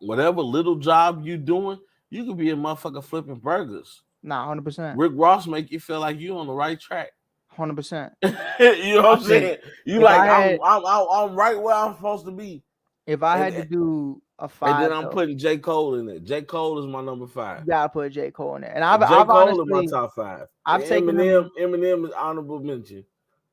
whatever little job you doing, you could be a motherfucker flipping burgers. Nah, 100%. Rick Ross make you feel like you on the right track. 100%. You know what I'm saying? You like I'm right where I'm supposed to be. If I had to do a 5, and then I'm putting J. Cole in it. J. Cole is my number 5. You gotta put J. Cole in there, and J. Cole is my top 5. I've taken Eminem is honorable mention.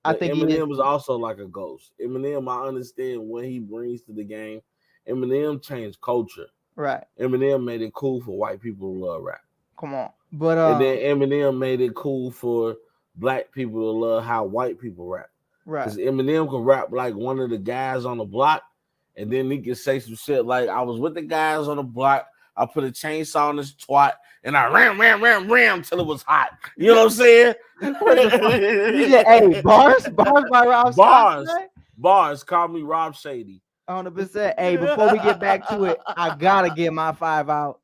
I think Eminem is also like a ghost. Eminem, I understand what he brings to the game. Eminem changed culture. Right. Eminem made it cool for white people to love rap. Come on, but and then Eminem made it cool for black people to love how white people rap. Right. Because Eminem can rap like one of the guys on the block, and then he can say some shit like, "I was with the guys on the block. I put a chainsaw on this twat, and I ram till it was hot." You know what I'm saying? Hey, bars by Rob Scott. Bars. Call me Rob Shady. 100%. Hey, before we get back to it, I gotta get my 5 out.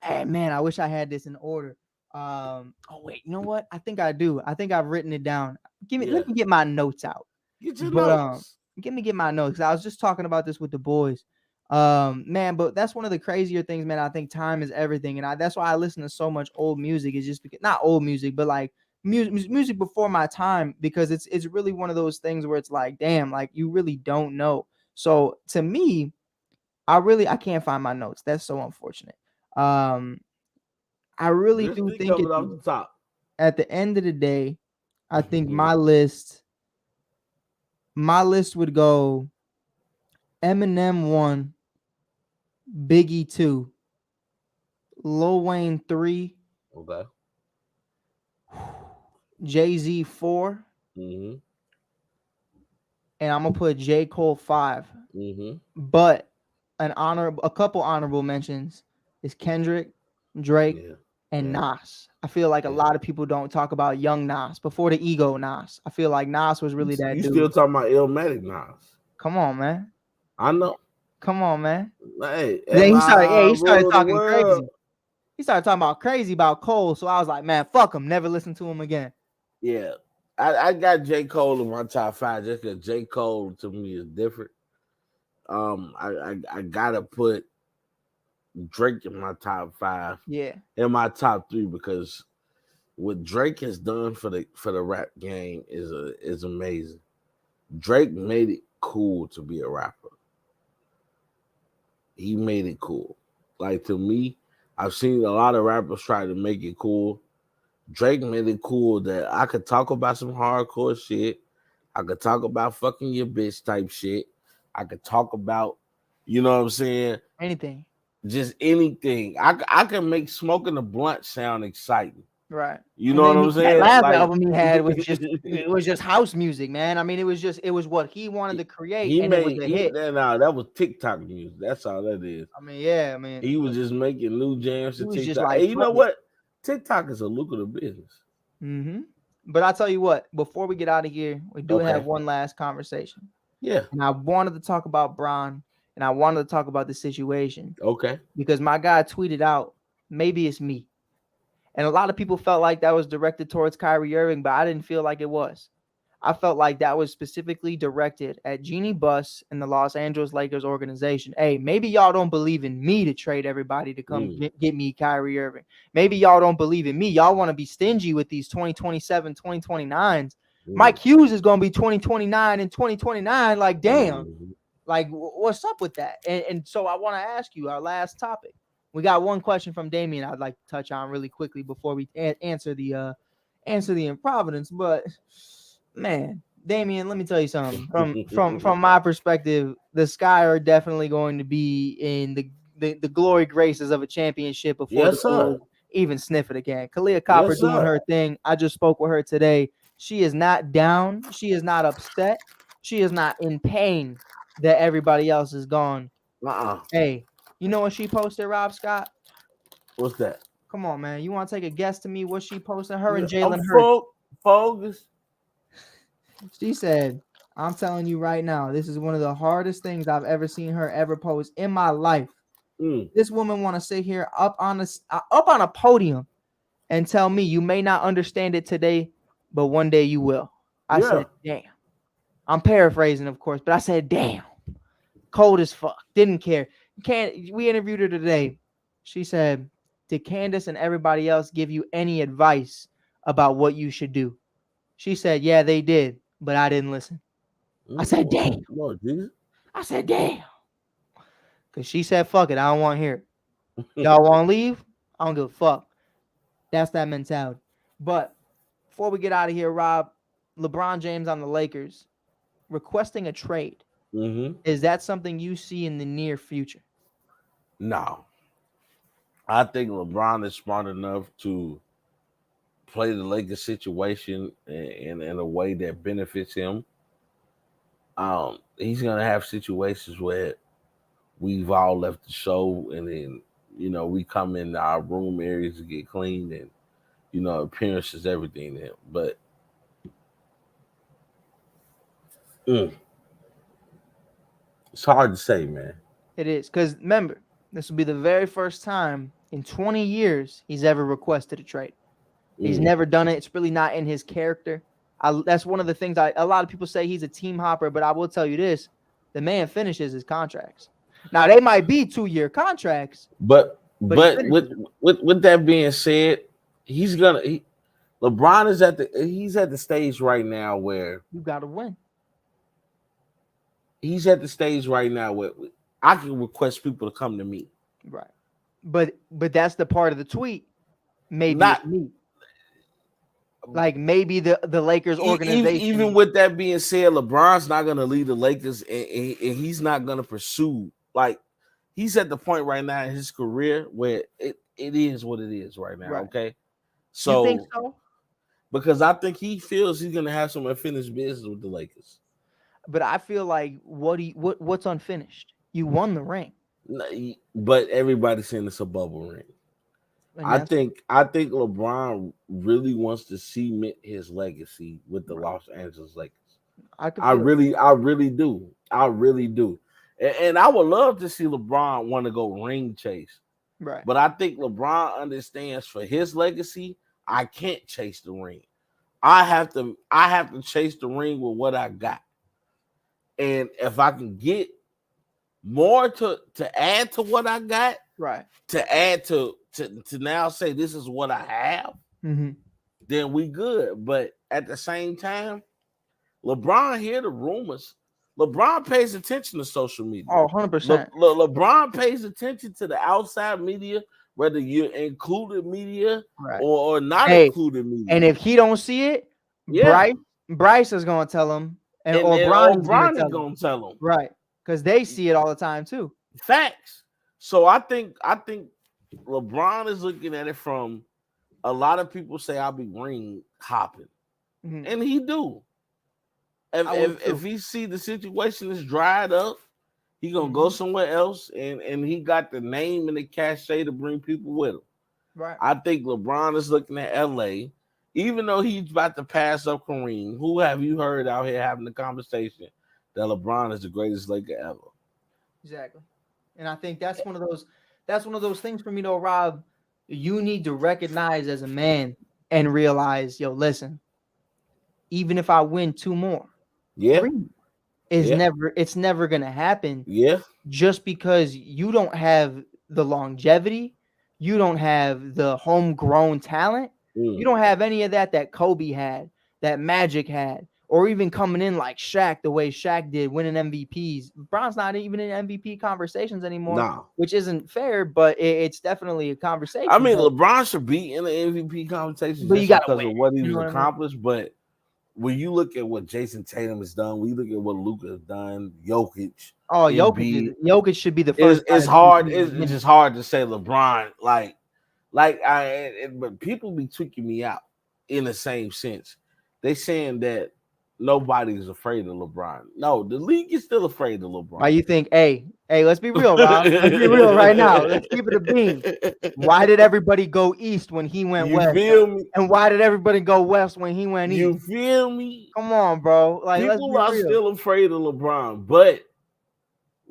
Hey, man, I wish I had this in order. Oh wait, you know what? I think I do. I think I've written it down. Let me get my notes out. Get your notes. Let me get my notes. I was just talking about this with the boys. Man, but that's one of the crazier things, man. I think time is everything, and that's why I listen to so much old music. Is just because, not old music, but like music before my time, because it's really one of those things where it's like, damn, like you really don't know. So to me, I can't find my notes. That's so unfortunate. I really do think off the top. At the end of the day, I think my list would go Eminem 1, Biggie 2, Lil Wayne 3, okay, Jay-Z 4, and I'm gonna put J. Cole 5. But a couple honorable mentions is Kendrick, Drake, and Nas. I feel like a lot of people don't talk about young Nas before the ego Nas. I feel like Nas was really that dude. You still talking about Illmatic Nas? Come on, man. I know. Come on, man. Hey, he started talking crazy. He started talking about crazy about Cole. So I was like, man, fuck him. Never listen to him again. Yeah. I got J. Cole in my top 5 just because J. Cole to me is different. I gotta put Drake in my top 5. Yeah. In my top 3 because what Drake has done for the rap game is amazing. Drake made it cool to be a rapper. He made it cool. Like, to me, I've seen a lot of rappers try to make it cool. Drake made it cool that I could talk about some hardcore shit. I could talk about fucking your bitch type shit. I could talk about, you know what I'm saying? Anything. Just anything. I can make smoking a blunt sound exciting. Right. You And know what then I'm that saying? last Like album he had was just house music, man. I mean, it was what he wanted to create, he and it was made a he hit. that was TikTok music. That's all that is. I mean, yeah, I mean, He was just making new jams he to was just TikTok. like, And you know fuck it. what? TikTok is a lucrative business. Mm-hmm. But I'll tell you what, before we get out of here, we do Okay. have one last conversation. Yeah. And I wanted to talk about Bron, and I wanted to talk about the situation Okay. because my guy tweeted out, maybe it's me. And a lot of people felt like that was directed towards Kyrie Irving, but I didn't feel like it was. I felt like that was specifically directed at Jeannie Buss and the Los Angeles Lakers organization. Hey, maybe y'all don't believe in me to trade everybody to come get me Kyrie Irving. Maybe y'all don't believe in me. Y'all want to be stingy with these 2027, 2029s. Mike Hughes is going to be 2029 and 2029. Like, damn. Like, what's up with that? And so I want to ask you our last topic. We got one question from Damien I'd like to touch on really quickly before we answer the improvidence. But man, Damien, let me tell you something. From my perspective, the Sky are definitely going to be in the glory graces of a championship before the Bulls even sniff it again. Kalia Copper doing her thing. I just spoke with her today. She is not down. She is not upset. She is not in pain that everybody else is gone. Hey, you know what she posted, Rob Scott? What's that? Come on, man. You want to take a guess to me what she posted? Her and Jalen Hurts. Focus. She said, I'm telling you right now, this is one of the hardest things I've ever seen her ever post in my life. This woman want to sit here up on a podium and tell me you may not understand it today, but one day you will. I said, damn. I'm paraphrasing, of course, but I said, damn. Cold as fuck. Didn't care. We interviewed her today. She said, did Candace and everybody else give you any advice about what you should do? She said, yeah, they did, but I didn't listen. I said, damn. I said, damn. Because she said, fuck it. I don't want to hear it. Y'all want to leave? I don't give a fuck. That's that mentality. But before we get out of here, Rob, LeBron James on the Lakers requesting a trade. Is that something you see in the near future? No. I think LeBron is smart enough to play the Lakers situation in a way that benefits him. He's gonna have situations where we've all left the show, and then we come in our room areas to get cleaned, and appearances, everything. But it's hard to say, man. It is, because remember, this will be the very first time in 20 years he's ever requested a trade. He's never done it. It's really not in his character. That's one of the things a lot of people say he's a team hopper, but I will tell you this: the man finishes his contracts. Now they might be 2-year contracts, but with that being said, LeBron is at the stage right now where you got to win. He's at the stage right now where I can request people to come to me. Right, but that's the part of the tweet. Maybe not me. Like maybe the Lakers organization. Even with that being said, LeBron's not going to lead the Lakers, and he's not going to pursue. Like, he's at the point right now in his career where it is what it is right now. Right. Okay, so you think so? Because I think he feels he's going to have some unfinished business with the Lakers. But I feel like what's unfinished? You won the ring. But everybody's saying it's a bubble ring. I think LeBron really wants to cement his legacy with the Los Angeles Lakers. I really do. And I would love to see LeBron want to go ring chase. Right. But I think LeBron understands for his legacy, I can't chase the ring. I have to chase the ring with what I got. And if I can get more to add to what I got, right? To add to now say this is what I have, then we good. But at the same time, LeBron hear the rumors. LeBron pays attention to social media. Oh, 100%. LeBron pays attention to the outside media whether you included media Right. or not Hey, included media. and if he don't see it, Yeah. Bryce is gonna tell him, or And Bronny's gonna Bronny tell him. gonna tell him. Right. Because they see it all the time too. Facts. So I think LeBron is looking at it from a lot of people say I'll be ring hopping. Mhm. And he do. If he see the situation is dried up, he gonna go somewhere else, and he got the name and the cachet to bring people with him. Right. I think LeBron is looking at LA, even though he's about to pass up Kareem. Who have you heard out here having the conversation that LeBron is the greatest Laker ever? Exactly. And I think that's one of those things for me though, Rob. You need to recognize as a man and realize, yo, listen, even if I win 2 more, Yeah, 3 more, it's never gonna happen yeah. just because you don't have the longevity, you don't have the homegrown talent, you don't have any of that Kobe had, that Magic had, or even coming in like Shaq, the way Shaq did, winning MVPs. LeBron's not even in MVP conversations anymore, Nah. which isn't fair, but it's definitely a conversation. I mean, LeBron should be in the MVP conversation But just you gotta because win. of what You he's know what I mean? accomplished. But when you look at what Jason Tatum has done, when you look at what Luka has done, Jokic, Oh, Embiid, Jokic should be the first. it's hard. It's just hard to say LeBron. But people be tweaking me out in the same sense. They saying that nobody's afraid of LeBron. No, the league is still afraid of LeBron. Why you think? Hey, let's be real, Rob. Let's be real right now. Let's keep it a beam. Why did everybody go east when he went You west? feel me? And why did everybody go west when he went east? You feel me? Come on, bro. Like, people are still afraid of LeBron, but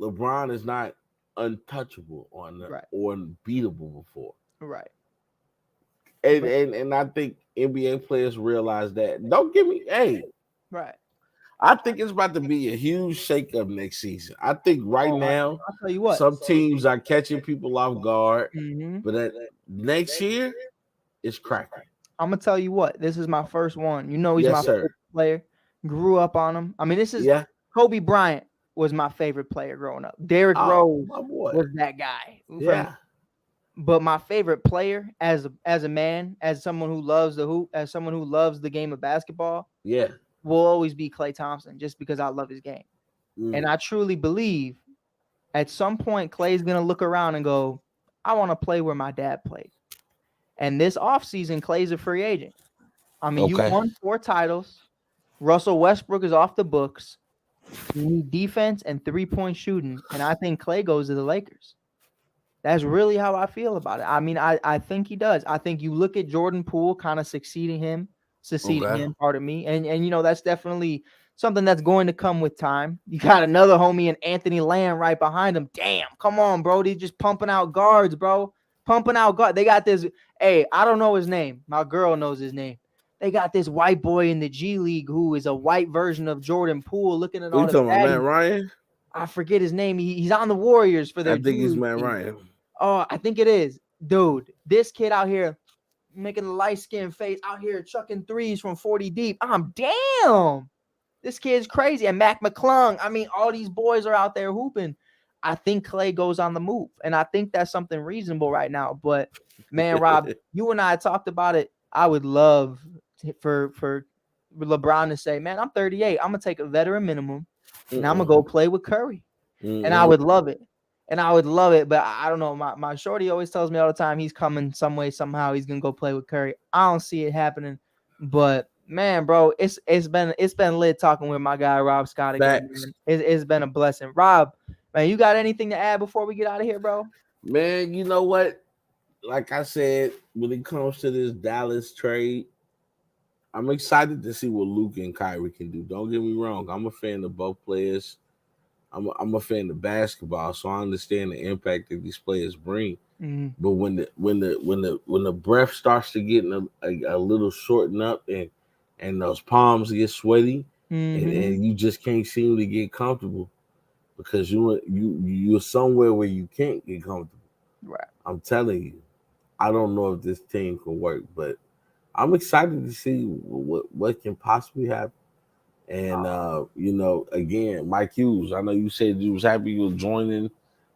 LeBron is not untouchable or unbeatable before. Right. And I think NBA players realize that. Don't give me Right. I think it's about to be a huge shakeup next season. I think now, I'll tell you what, some teams are catching people off guard, Mhm. but next year, it's cracking. I'm gonna tell you what. This is my first one. You know, he's Yes, my sir. favorite player. Grew up on him. I mean, this is Kobe Bryant was my favorite player growing up. Derrick Rose my boy. was that guy. Yeah. But my favorite player, as a man, as someone who loves the hoop, as someone who loves the game of basketball, will always be Klay Thompson, just because I love his game. And I truly believe at some point Klay's gonna look around and go, I want to play where my dad played. And this offseason, Klay's a free agent. I mean, you won 4 titles. Russell Westbrook is off the books. You need defense and 3-point shooting. And I think Klay goes to the Lakers. That's really how I feel about it. I mean, I think he does. I think you look at Jordan Poole kind of succeeding him, pardon me. And you know, that's definitely something that's going to come with time. You got another homie in Anthony Lamb right behind him. Damn, come on, bro. He's just pumping out guards, bro. Pumping out guards. They got this. Hey, I don't know his name. My girl knows his name. They got this white boy in the G League who is a white version of Jordan Poole, looking at all the Matt Ryan? I forget his name. He's on the Warriors for their. I think he's Matt Ryan. Oh, I think it is. Dude, this kid out here making a light-skinned face, out here chucking threes from 40 deep. Damn. This kid's crazy. And Mac McClung. I mean, all these boys are out there hooping. I think Klay goes on the move. And I think that's something reasonable right now. But, man, Rob, you and I talked about it. I would love for LeBron to say, man, I'm 38. I'm going to take a veteran minimum, and I'm going to go play with Curry. And I would love it. But I don't know. My shorty always tells me all the time he's coming some way, somehow. He's going to go play with Curry. I don't see it happening. But, man, bro, it's been lit talking with my guy, Rob Scott again. It's been a blessing. Rob, man, you got anything to add before we get out of here, bro? Man, you know what? Like I said, when it comes to this Dallas trade, I'm excited to see what Luka and Kyrie can do. Don't get me wrong. I'm a fan of both players. I'm a fan of basketball, so I understand the impact that these players bring. But when the breath starts to get a little shortened up and those palms get sweaty and you just can't seem to get comfortable because you're somewhere where you can't get comfortable. Right. I'm telling you, I don't know if this team can work, but I'm excited to see what can possibly happen. And you know, again, Mike Hughes, I know you said you was happy you were joining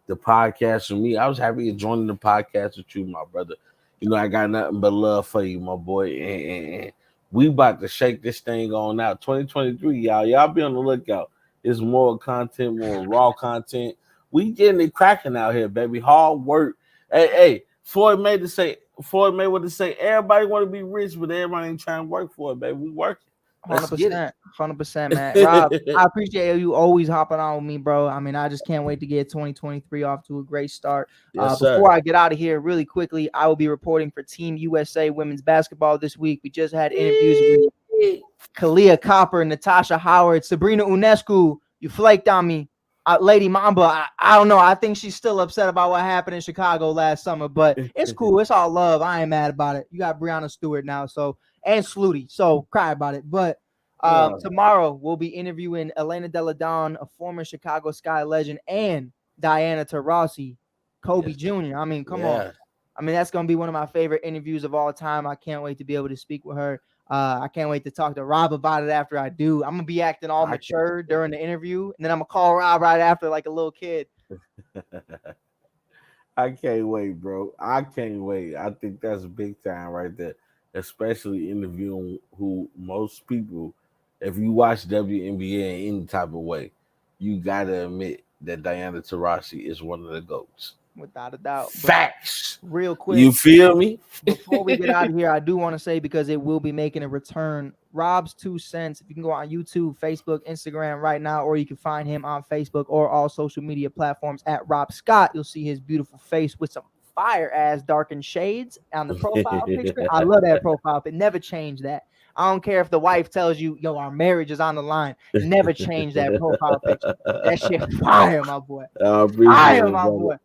the podcast for me. I was happy to join the podcast with you, my brother. You know, I got nothing but love for you, my boy. And we about to shake this thing on out. 2023, y'all. Y'all be on the lookout. There's more content, more raw content. We getting it cracking out here, baby. Hard work. Hey, Floyd Mayweather say everybody want to be rich, but everybody ain't trying to work for it, baby. We working. 100%, man. Rob, I appreciate you always hopping on with me, bro. I mean, I just can't wait to get 2023 off to a great start. Yes, before I get out of here, really quickly, I will be reporting for Team USA women's basketball this week. We just had interviews with Kalia Copper, Natasha Howard, Sabrina Unescu. You flaked on me. Lady Mamba, I don't know. I think she's still upset about what happened in Chicago last summer, but it's cool. It's all love. I ain't mad about it. You got Breonna Stewart now, and Sluty, so cry about it. But tomorrow we'll be interviewing Elena Delle Donne, a former Chicago Sky legend, and Diana Taurasi, Kobe Jr. I mean, come on. I mean, that's going to be one of my favorite interviews of all time. I can't wait to be able to speak with her. I can't wait to talk to Rob about it after I do. I'm going to be acting all mature during the interview, and then I'm going to call Rob right after like a little kid. I can't wait, bro. I can't wait. I think that's big time right there, especially interviewing who most people, if you watch WNBA in any type of way, you got to admit that Diana Taurasi is one of the GOATs. Without a doubt. Facts. Real quick. You feel me? Before we get out of here, I do want to say, because it will be making a return, Rob's 2 cents. If you can go on YouTube, Facebook, Instagram right now, or you can find him on Facebook or all social media platforms at Rob Scott. You'll see his beautiful face with some fire-ass darkened shades on the profile picture. I love that profile pic. Never change that. I don't care if the wife tells you, yo, our marriage is on the line. Never change that profile picture. That shit fire, my boy. Fire, my boy.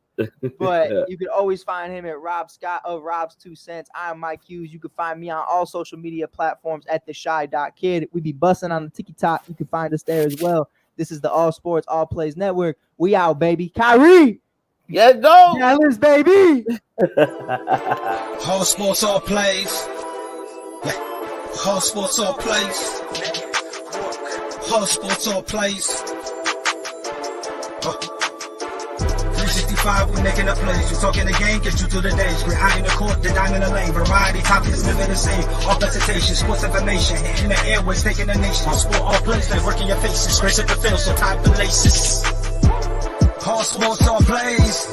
But you can always find him at Rob Scott of Rob's 2 cents. I'm Mike Hughes. You can find me on all social media platforms at theshy.kid. We be busting on the TikTok. You can find us there as well. This is the All Sports, All Plays Network. We out, baby. Kyrie. Yeah, go. Dallas, baby. All sports, all plays. Yeah. All sports, all plays. All sports, all plays. 365, we making a place. You talking the game, get you through the days. We're high in the court, the dime in the lane. Variety topics, living the same. All presentation, sports information. In the airways, taking the nation. All sport, all plays, like working your faces. Grace at the field, so tie the laces. All sports, all plays.